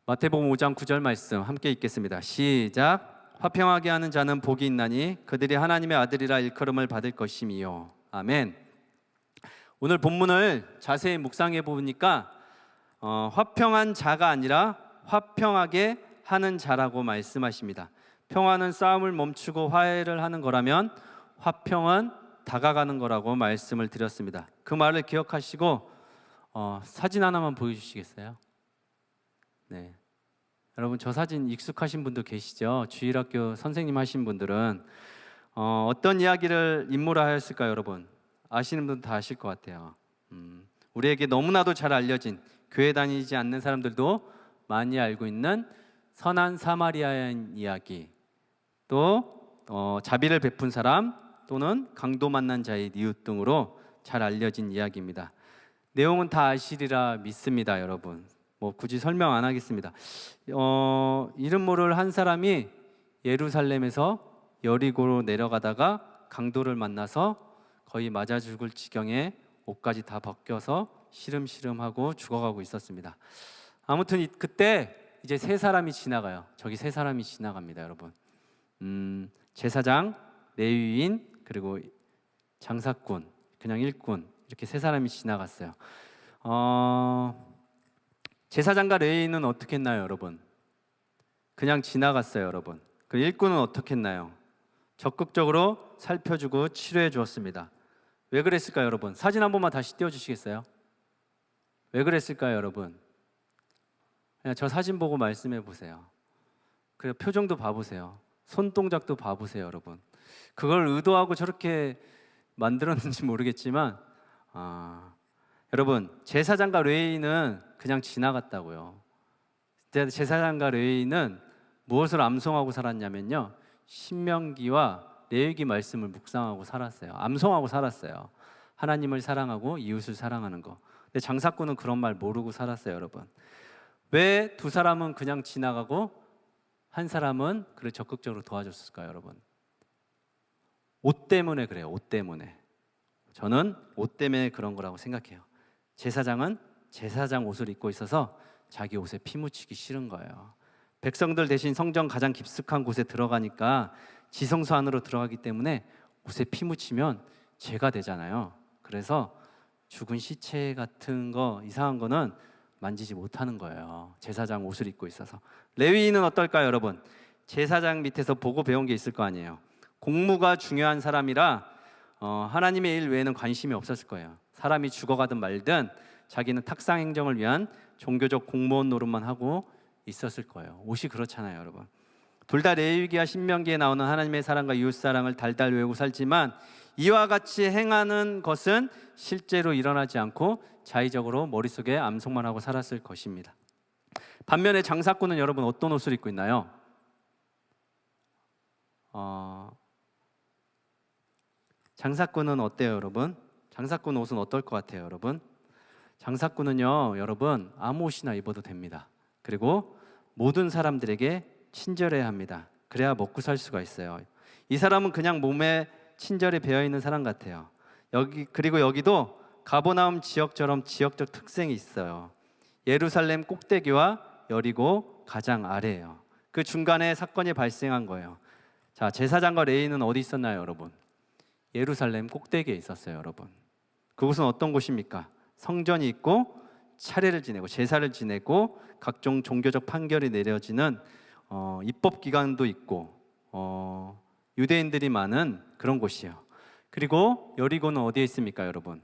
마태복음 5장 9절 말씀 함께 읽겠습니다. 시작. 화평하게 하는 자는 복이 있나니 그들이 하나님의 아들이라 일컬음을 받을 것임이요. 아멘. 오늘 본문을 자세히 묵상해 보니까 화평한 자가 아니라 화평하게 하는 자라고 말씀하십니다. 평화는 싸움을 멈추고 화해를 하는 거라면 화평은 다가가는 거라고 말씀을 드렸습니다. 그 말을 기억하시고 사진 하나만 보여주시겠어요? 네, 여러분 저 사진 익숙하신 분도 계시죠? 주일학교 선생님 하신 분들은 어떤 이야기를 인물화하였을까요, 여러분? 아시는 분 다 아실 것 같아요. 우리에게 너무나도 잘 알려진 교회 다니지 않는 사람들도 많이 알고 있는 선한 사마리아인 이야기, 또 자비를 베푼 사람 또는 강도 만난 자의 이웃 등으로 잘 알려진 이야기입니다. 내용은 다 아시리라 믿습니다, 여러분. 뭐 굳이 설명 안 하겠습니다. 이름 모를 한 사람이 예루살렘에서 여리고로 내려가다가 강도를 만나서 거의 맞아 죽을 지경에 옷까지 다 벗겨서 시름시름하고 죽어가고 있었습니다. 아무튼 그때 이제 세 사람이 지나가요. 저기 세 사람이 지나갑니다, 여러분. 제사장, 레위인, 그리고 장사꾼, 그냥 일꾼, 이렇게 세 사람이 지나갔어요. 제사장과 레위인은 어떻게 했나요, 여러분? 그냥 지나갔어요, 여러분. 그 일꾼은 어떻게 했나요? 적극적으로 살펴주고 치료해 주었습니다. 왜 그랬을까요, 여러분? 사진 한 번만 다시 띄워주시겠어요? 왜 그랬을까요, 여러분? 그냥 저 사진 보고 말씀해 보세요. 그리고 표정도 봐보세요. 손동작도 봐보세요, 여러분. 그걸 의도하고 저렇게 만들었는지 모르겠지만 여러분, 제사장과 레위인은 그냥 지나갔다고요. 제사장과 레위인은 무엇을 암송하고 살았냐면요, 신명기와 레위기 말씀을 묵상하고 살았어요. 암송하고 살았어요. 하나님을 사랑하고 이웃을 사랑하는 거. 근데 장사꾼은 그런 말 모르고 살았어요, 여러분. 왜 두 사람은 그냥 지나가고 한 사람은 그를 적극적으로 도와줬을까요, 여러분? 옷 때문에 그래요. 옷 때문에. 저는 옷 때문에 그런 거라고 생각해요. 제사장은 제사장 옷을 입고 있어서 자기 옷에 피 묻히기 싫은 거예요. 백성들 대신 성전 가장 깊숙한 곳에 들어가니까 지성소 안으로 들어가기 때문에 옷에 피 묻히면 죄가 되잖아요. 그래서 죽은 시체 같은 거, 이상한 거는 만지지 못하는 거예요. 제사장 옷을 입고 있어서. 레위인은 어떨까요, 여러분? 제사장 밑에서 보고 배운 게 있을 거 아니에요. 공무가 중요한 사람이라 하나님의 일 외에는 관심이 없었을 거예요. 사람이 죽어가든 말든 자기는 탁상 행정을 위한 종교적 공무원 노릇만 하고 있었을 거예요. 옷이 그렇잖아요, 여러분. 둘 다 레위기와 신명기에 나오는 하나님의 사랑과 이웃 사랑을 달달 외우고 살지만 이와 같이 행하는 것은 실제로 일어나지 않고 자의적으로 머릿속에 암송만 하고 살았을 것입니다. 반면에 장사꾼은 여러분 어떤 옷을 입고 있나요? 장사꾼은 어때요, 여러분? 장사꾼 옷은 어떨 것 같아요, 여러분? 장사꾼은요, 여러분 아무 옷이나 입어도 됩니다. 그리고 모든 사람들에게 친절해야 합니다. 그래야 먹고 살 수가 있어요. 이 사람은 그냥 몸에 친절히 배어있는 사람 같아요. 그리고 여기도 가버나움 지역처럼 지역적 특징이 있어요. 예루살렘 꼭대기와 여리고 가장 아래예요. 그 중간에 사건이 발생한 거예요. 자, 제사장과 레위인은 어디 있었나요, 여러분? 예루살렘 꼭대기에 있었어요, 여러분. 그곳은 어떤 곳입니까? 성전이 있고 차례를 지내고 제사를 지내고 각종 종교적 판결이 내려지는 입법기관도 있고 유대인들이 많은 그런 곳이에요. 그리고 여리고는 어디에 있습니까, 여러분?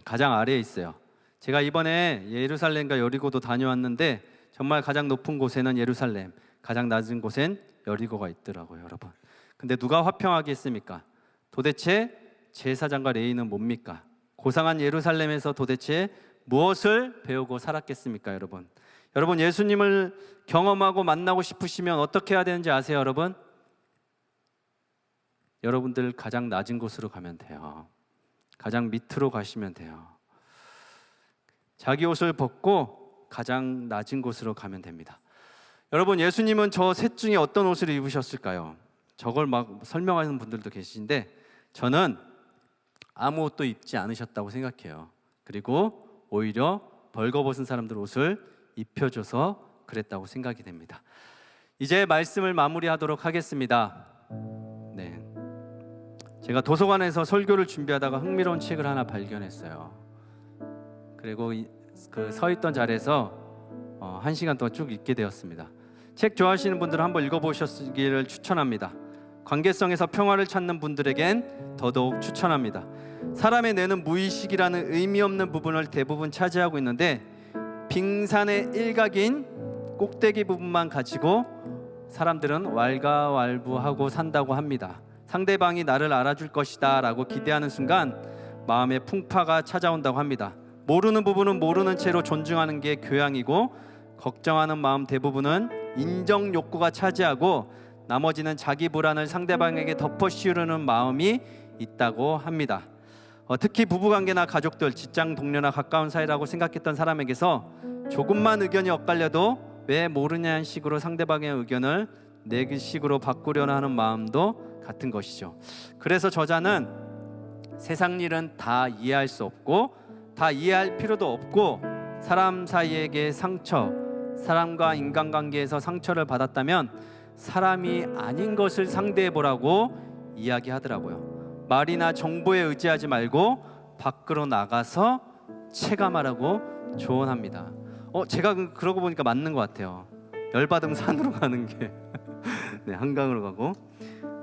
가장 아래에 있어요. 제가 이번에 예루살렘과 여리고도 다녀왔는데 정말 가장 높은 곳에는 예루살렘, 가장 낮은 곳엔 여리고가 있더라고요, 여러분. 근데 누가 화평하게 했습니까? 도대체 제사장과 레위인은 뭡니까? 고상한 예루살렘에서 도대체 무엇을 배우고 살았겠습니까, 여러분? 여러분, 예수님을 경험하고 만나고 싶으시면 어떻게 해야 되는지 아세요, 여러분? 여러분들 가장 낮은 곳으로 가면 돼요. 가장 밑으로 가시면 돼요. 자기 옷을 벗고 가장 낮은 곳으로 가면 됩니다. 여러분, 예수님은 저 셋 중에 어떤 옷을 입으셨을까요? 저걸 막 설명하는 분들도 계시는데 저는 아무 옷도 입지 않으셨다고 생각해요. 그리고 오히려 벌거벗은 사람들 옷을 입혀줘서 그랬다고 생각이 됩니다. 이제 말씀을 마무리하도록 하겠습니다. 네, 제가 도서관에서 설교를 준비하다가 흥미로운 책을 하나 발견했어요. 그리고 그 서 있던 자리에서 1시간 동안 쭉 읽게 되었습니다. 책 좋아하시는 분들은 한번 읽어보시기를 추천합니다. 관계성에서 평화를 찾는 분들에겐 더더욱 추천합니다. 사람의 뇌는 무의식이라는 의미 없는 부분을 대부분 차지하고 있는데 빙산의 일각인 꼭대기 부분만 가지고 사람들은 왈가왈부하고 산다고 합니다. 상대방이 나를 알아줄 것이다 라고 기대하는 순간 마음의 풍파가 찾아온다고 합니다. 모르는 부분은 모르는 채로 존중하는 게 교양이고 걱정하는 마음 대부분은 인정 욕구가 차지하고 나머지는 자기 불안을 상대방에게 덮어 씌우려는 마음이 있다고 합니다. 특히 부부관계나 가족들, 직장 동료나 가까운 사이라고 생각했던 사람에게서 조금만 의견이 엇갈려도 왜 모르냐는 식으로 상대방의 의견을 내 식으로 바꾸려는 하는 마음도 같은 것이죠. 그래서 저자는 세상 일은 다 이해할 수 없고 다 이해할 필요도 없고 사람 사이에게 상처, 사람과 인간관계에서 상처를 받았다면 사람이 아닌 것을 상대해 보라고 이야기하더라고요. 말이나 정보에 의지하지 말고 밖으로 나가서 체감하라고 조언합니다. 제가 그러고 보니까 맞는 것 같아요. 열받으면 산으로 가는 게 네, 한강으로 가고.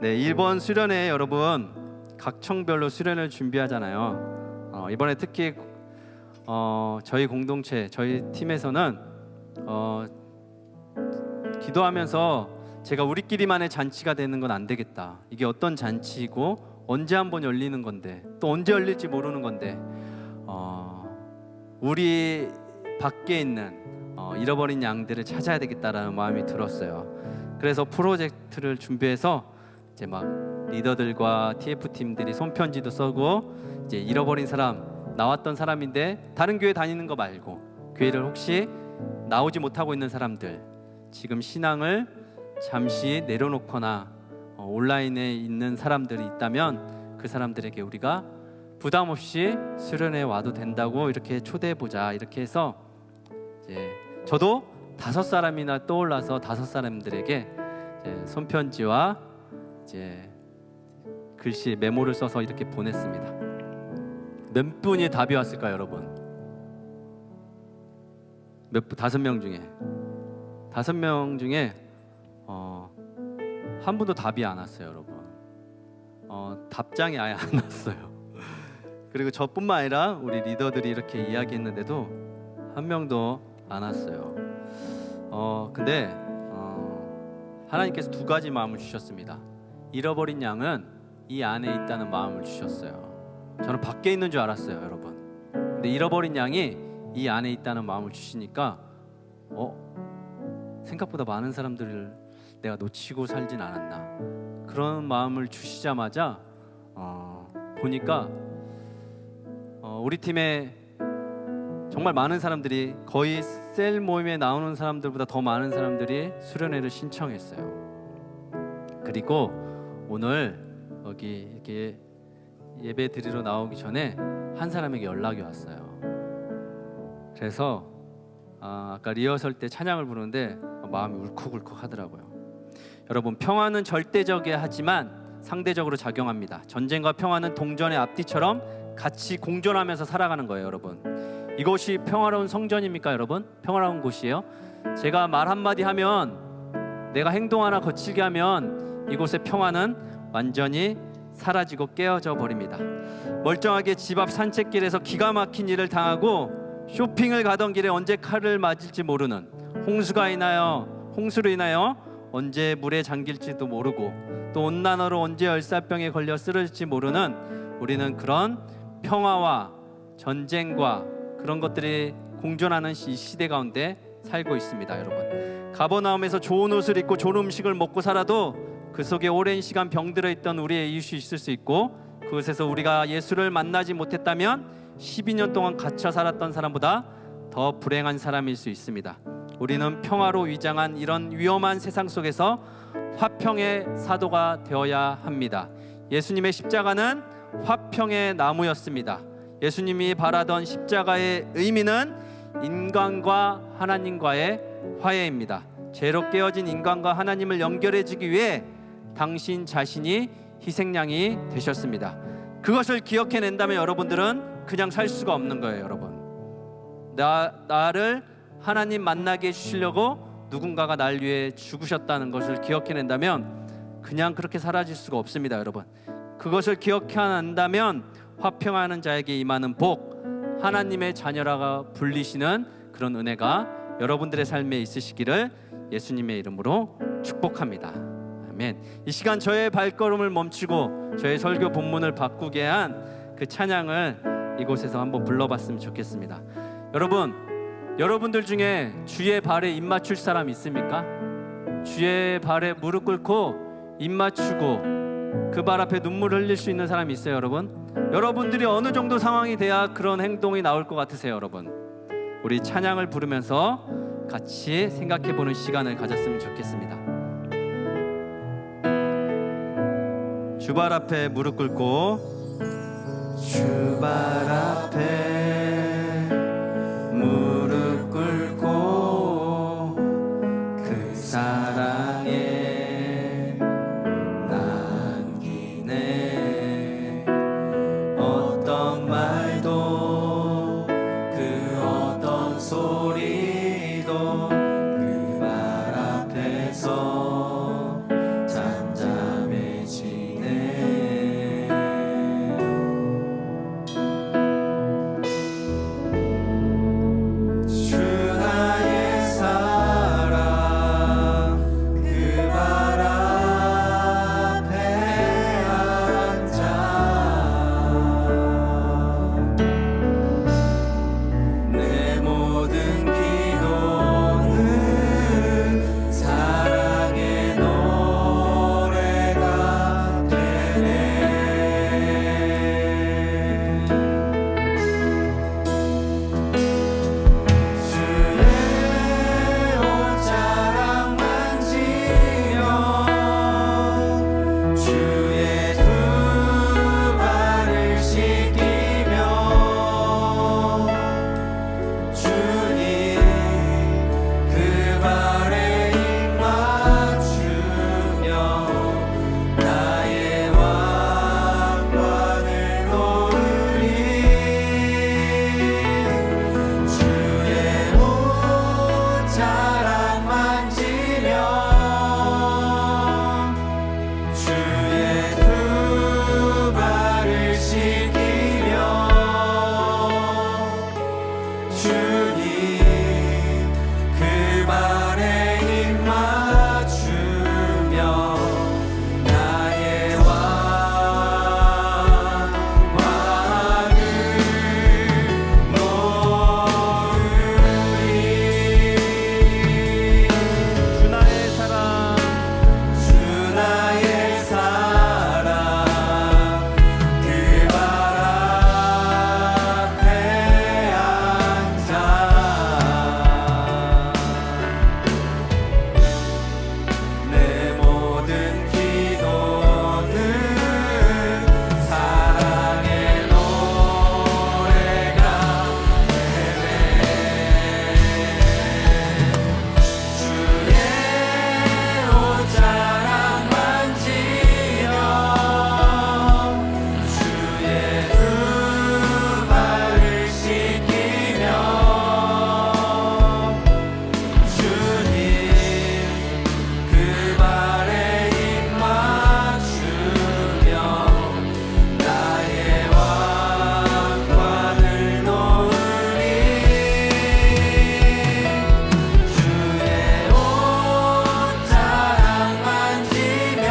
네, 이번 수련회 여러분 각청별로 수련을 준비하잖아요. 이번에 특히 저희 공동체, 저희 팀에서는 기도하면서 제가 우리끼리만의 잔치가 되는 건 안 되겠다. 이게 어떤 잔치이고 언제 한번 열리는 건데 또 언제 열릴지 모르는 건데 우리 밖에 있는 잃어버린 양들을 찾아야 되겠다라는 마음이 들었어요. 그래서 프로젝트를 준비해서 이제 막 리더들과 TF 팀들이 손편지도 써고 이제 잃어버린 사람, 나왔던 사람인데 다른 교회 다니는 거 말고 교회를 혹시 나오지 못하고 있는 사람들, 지금 신앙을 잠시 내려놓거나 온라인에 있는 사람들이 있다면 그 사람들에게 우리가 부담 없이 수련회 와도 된다고 이렇게 초대해 보자. 이렇게 해서 이제 저도 5사람이나 떠올라서 5사람들에게 이제 손편지와 이제 글씨 메모를 써서 이렇게 보냈습니다. 몇 분이 답이 왔을까요, 여러분? 몇 분? 5명 중에 5명 중에 한 분도 답이 안 왔어요, 여러분. 답장이 아예 안 왔어요. 그리고 저뿐만 아니라 우리 리더들이 이렇게 이야기했는데도 한 명도 안 왔어요. 근데 하나님께서 2가지 마음을 주셨습니다. 잃어버린 양은 이 안에 있다는 마음을 주셨어요. 저는 밖에 있는 줄 알았어요, 여러분. 근데 잃어버린 양이 이 안에 있다는 마음을 주시니까 생각보다 많은 사람들을 내가 놓치고 살진 않았나, 그런 마음을 주시자마자 보니까 우리 팀에 정말 많은 사람들이, 거의 셀 모임에 나오는 사람들보다 더 많은 사람들이 수련회를 신청했어요. 그리고 오늘 여기 이렇게 예배 드리러 나오기 전에 한 사람에게 연락이 왔어요. 그래서 아까 리허설 때 찬양을 부르는데 마음이 울컥울컥 하더라고요. 여러분, 평화는 절대적이야 하지만 상대적으로 작용합니다. 전쟁과 평화는 동전의 앞뒤처럼 같이 공존하면서 살아가는 거예요, 여러분. 이곳이 평화로운 성전입니까, 여러분? 평화로운 곳이에요? 제가 말 한마디 하면, 내가 행동 하나 거칠게 하면 이곳의 평화는 완전히 사라지고 깨어져 버립니다. 멀쩡하게 집 앞 산책길에서 기가 막힌 일을 당하고 쇼핑을 가던 길에 언제 칼을 맞을지 모르는, 홍수로 인하여 언제 물에 잠길지도 모르고 또 온난화로 언제 열사병에 걸려 쓰러질지 모르는, 우리는 그런 평화와 전쟁과 그런 것들이 공존하는 이 시대 가운데 살고 있습니다, 여러분. 가버나움에서 좋은 옷을 입고 좋은 음식을 먹고 살아도 그 속에 오랜 시간 병들어 있던 우리의 이웃이 있을 수 있고, 그곳에서 우리가 예수를 만나지 못했다면 12년 동안 갇혀 살았던 사람보다 더 불행한 사람일 수 있습니다. 우리는 평화로 위장한 이런 위험한 세상 속에서 화평의 사도가 되어야 합니다. 예수님의 십자가는 화평의 나무였습니다. 예수님이 바라던 십자가의 의미는 인간과 하나님과의 화해입니다. 죄로 깨어진 인간과 하나님을 연결해주기 위해 당신 자신이 희생양이 되셨습니다. 그것을 기억해낸다면 여러분들은 그냥 살 수가 없는 거예요, 여러분. 나를 하나님 만나게 해주시려고 누군가가 날 위해 죽으셨다는 것을 기억해낸다면 그냥 그렇게 사라질 수가 없습니다, 여러분. 그것을 기억해낸다면 화평하는 자에게 임하는 복, 하나님의 자녀라가 불리시는 그런 은혜가 여러분들의 삶에 있으시기를 예수님의 이름으로 축복합니다. 아멘. 이 시간 저의 발걸음을 멈추고 저의 설교 본문을 바꾸게 한 그 찬양을 이곳에서 한번 불러봤으면 좋겠습니다. 여러분들 중에 주의 발에 입 맞출 사람 있습니까? 주의 발에 무릎 꿇고 입 맞추고 그 발 앞에 눈물 흘릴 수 있는 사람이 있어요, 여러분? 여러분들이 어느 정도 상황이 돼야 그런 행동이 나올 것 같으세요, 여러분? 우리 찬양을 부르면서 같이 생각해보는 시간을 가졌으면 좋겠습니다. 주발 앞에 무릎 꿇고 주발 앞에 무릎 꿇고 그 사랑에 남기네. 어떤 말도 그 어떤 소리도 그 말 앞에서 잠잠해지네. 주 나의 사랑 그 발 앞에 앉아 내 모든 기도는 사랑의 노래가 되네. 주의 옷자락 만지며 주의 두 발을 씻기며 주님 그 발에 입 맞추며 나의 왕관을 놓으리. 주의 옷자락 만지며 주의 두 발을 씻기며 주님 그 발에 입 맞추며 나의 왕관을 놓으리. 주 나의 사랑 주 나의 사랑 그 발 앞에 앉아 내 모든 기도는 사랑의 노래가 되네. 주의 옷자락 만지며 주의 두 발을 씻기며 주님 그 발에 입 맞추며 나의 왕관을 놓으리. 주의 옷자락 만지며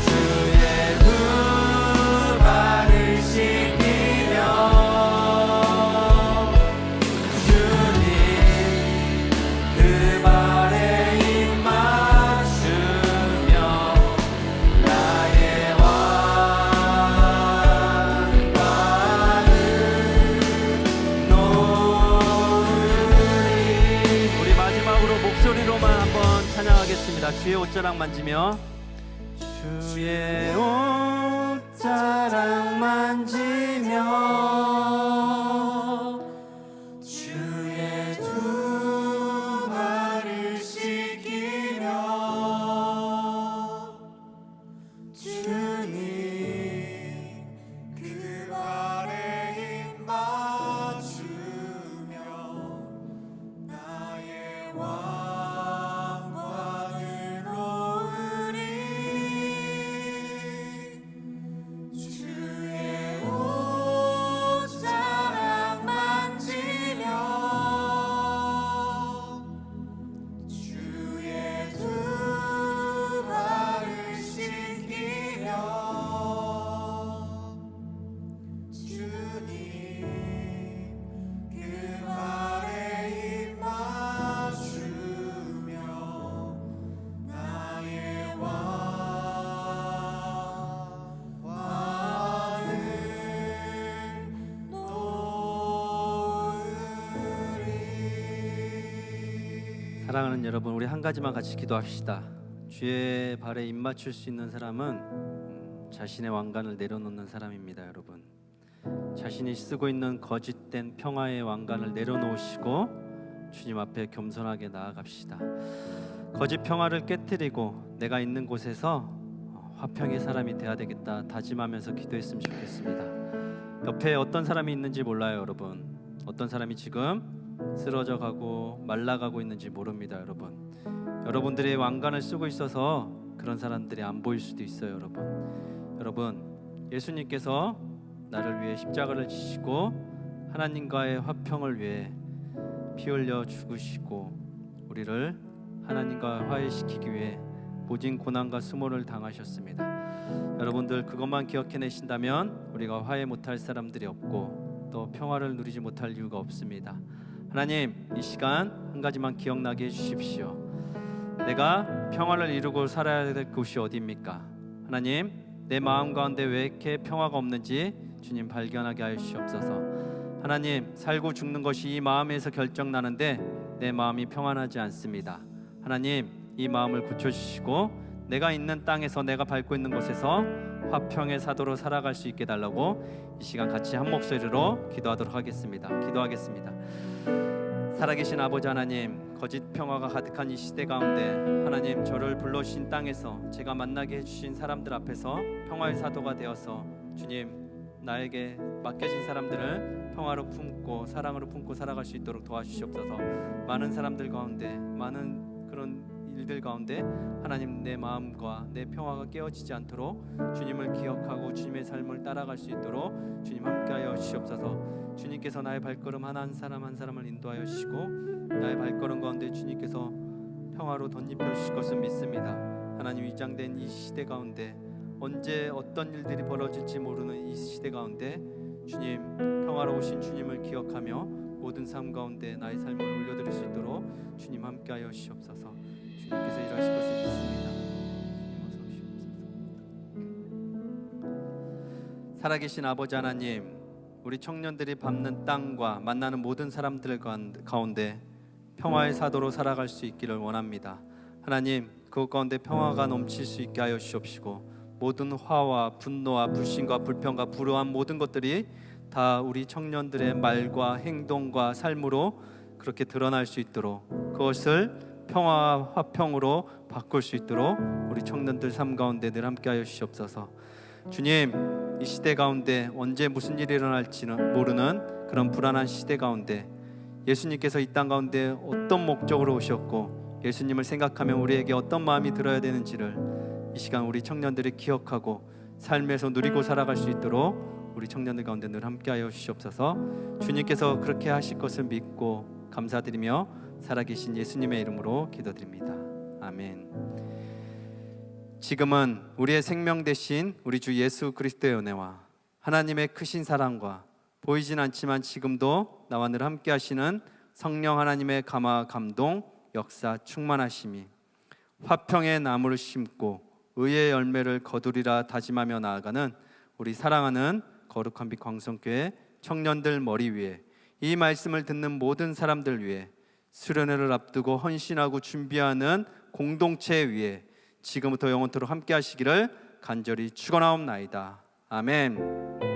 주의 두 발을 씻기며 주님 그 발에 입 맞추며 나의 왕관을 놓으리. 우리 마지막으로 목소리로만 한번 찬양하겠습니다. 주의 옷자락 만지며 주의 옷자락 만지며 주의 두 발을 씻기며 주님 그 발에 입 맞추며 나의 왕관을 놓으리. 주의 옷자락 사랑하는 여러분, 우리 한 가지만 같이 기도합시다. 주의 발에 입 맞출 수 있는 사람은 자신의 왕관을 내려놓는 사람입니다. 여러분, 자신이 쓰고 있는 거짓된 평화의 왕관을 내려놓으시고 주님 앞에 겸손하게 나아갑시다. 거짓 평화를 깨뜨리고 내가 있는 곳에서 화평의 사람이 되어야 되겠다 다짐하면서 기도했으면 좋겠습니다. 옆에 어떤 사람이 있는지 몰라요. 여러분, 어떤 사람이 지금 쓰러져 가고 말라가고 있는지 모릅니다. 여러분들의 왕관을 쓰고 있어서 그런 사람들이 안 보일 수도 있어요. 여러분, 예수님께서 나를 위해 십자가를 지시고 하나님과의 화평을 위해 피 흘려 죽으시고 우리를 하나님과 화해시키기 위해 모진 고난과 수모를 당하셨습니다. 여러분들 그것만 기억해내신다면 우리가 화해 못할 사람들이 없고 또 평화를 누리지 못할 이유가 없습니다. 하나님, 이 시간 한 가지만 기억나게 해주십시오. 내가 평화를 이루고 살아야 될 곳이 어디입니까? 하나님, 내 마음 가운데 왜 이렇게 평화가 없는지 주님 발견하게 하여 주시옵소서. 하나님, 살고 죽는 것이 이 마음에서 결정나는데 내 마음이 평안하지 않습니다. 하나님, 이 마음을 고쳐주시고 내가 있는 땅에서, 내가 밟고 있는 곳에서 화평의 사도로 살아갈 수 있게 달라고 이 시간 같이 한 목소리로 기도하도록 하겠습니다. 기도하겠습니다. 살아계신 아버지 하나님, 거짓 평화가 가득한 이 시대 가운데 하나님, 저를 불러주신 땅에서 제가 만나게 해주신 사람들 앞에서 평화의 사도가 되어서 주님, 나에게 맡겨진 사람들을 평화로 품고 사랑으로 품고 살아갈 수 있도록 도와주시옵소서. 많은 사람들 가운데, 많은 그런 일들 가운데 하나님, 내 마음과 내 평화가 깨어지지 않도록 주님을 기억하고 주님의 삶을 따라갈 수 있도록 주님 함께하여 주시옵소서. 주님께서 나의 발걸음 한 사람 한 사람을 인도하여 주시고 나의 발걸음 가운데 주님께서 평화로 덧입혀 주실 것을 믿습니다. 하나님, 위장된 이 시대 가운데 언제 어떤 일들이 벌어질지 모르는 이 시대 가운데 주님, 평화로우신 주님을 기억하며 모든 삶 가운데 나의 삶을 올려드릴 수 있도록 주님 함께하여 주시옵소서. 주님께서 일하실 것을 믿습니다. 주님 어서 오시옵소서. 살아계신 아버지 하나님, 우리 청년들이 밟는 땅과 만나는 모든 사람들 가운데 평화의 사도로 살아갈 수 있기를 원합니다. 하나님, 그것 가운데 평화가 넘칠 수 있게 하여 주시옵시고 모든 화와 분노와 불신과 불평과 불효한 모든 것들이 다 우리 청년들의 말과 행동과 삶으로 그렇게 드러날 수 있도록, 그것을 평화와 화평으로 바꿀 수 있도록 우리 청년들 삶 가운데 늘 함께하여 주시옵소서. 주님, 이 시대 가운데 언제 무슨 일이 일어날지는 모르는 그런 불안한 시대 가운데 예수님께서 이 땅 가운데 어떤 목적으로 오셨고 예수님을 생각하면 우리에게 어떤 마음이 들어야 되는지를 이 시간 우리 청년들이 기억하고 삶에서 누리고 살아갈 수 있도록 우리 청년들 가운데 늘 함께하여 주시옵소서. 주님께서 그렇게 하실 것을 믿고 감사드리며 살아계신 예수님의 이름으로 기도드립니다. 아멘. 지금은 우리의 생명 되신 우리 주 예수 그리스도의 은혜와 하나님의 크신 사랑과 보이진 않지만 지금도 나와 늘 함께 하시는 성령 하나님의 감화 감동 역사 충만하심이 화평의 나무를 심고 의의 열매를 거두리라 다짐하며 나아가는 우리 사랑하는 거룩한 빛 광성교회 청년들 머리 위에, 이 말씀을 듣는 모든 사람들 위에, 수련회를 앞두고 헌신하고 준비하는 공동체 위에 지금부터 영원토록 함께 하시기를 간절히 축원하옵나이다. 아멘.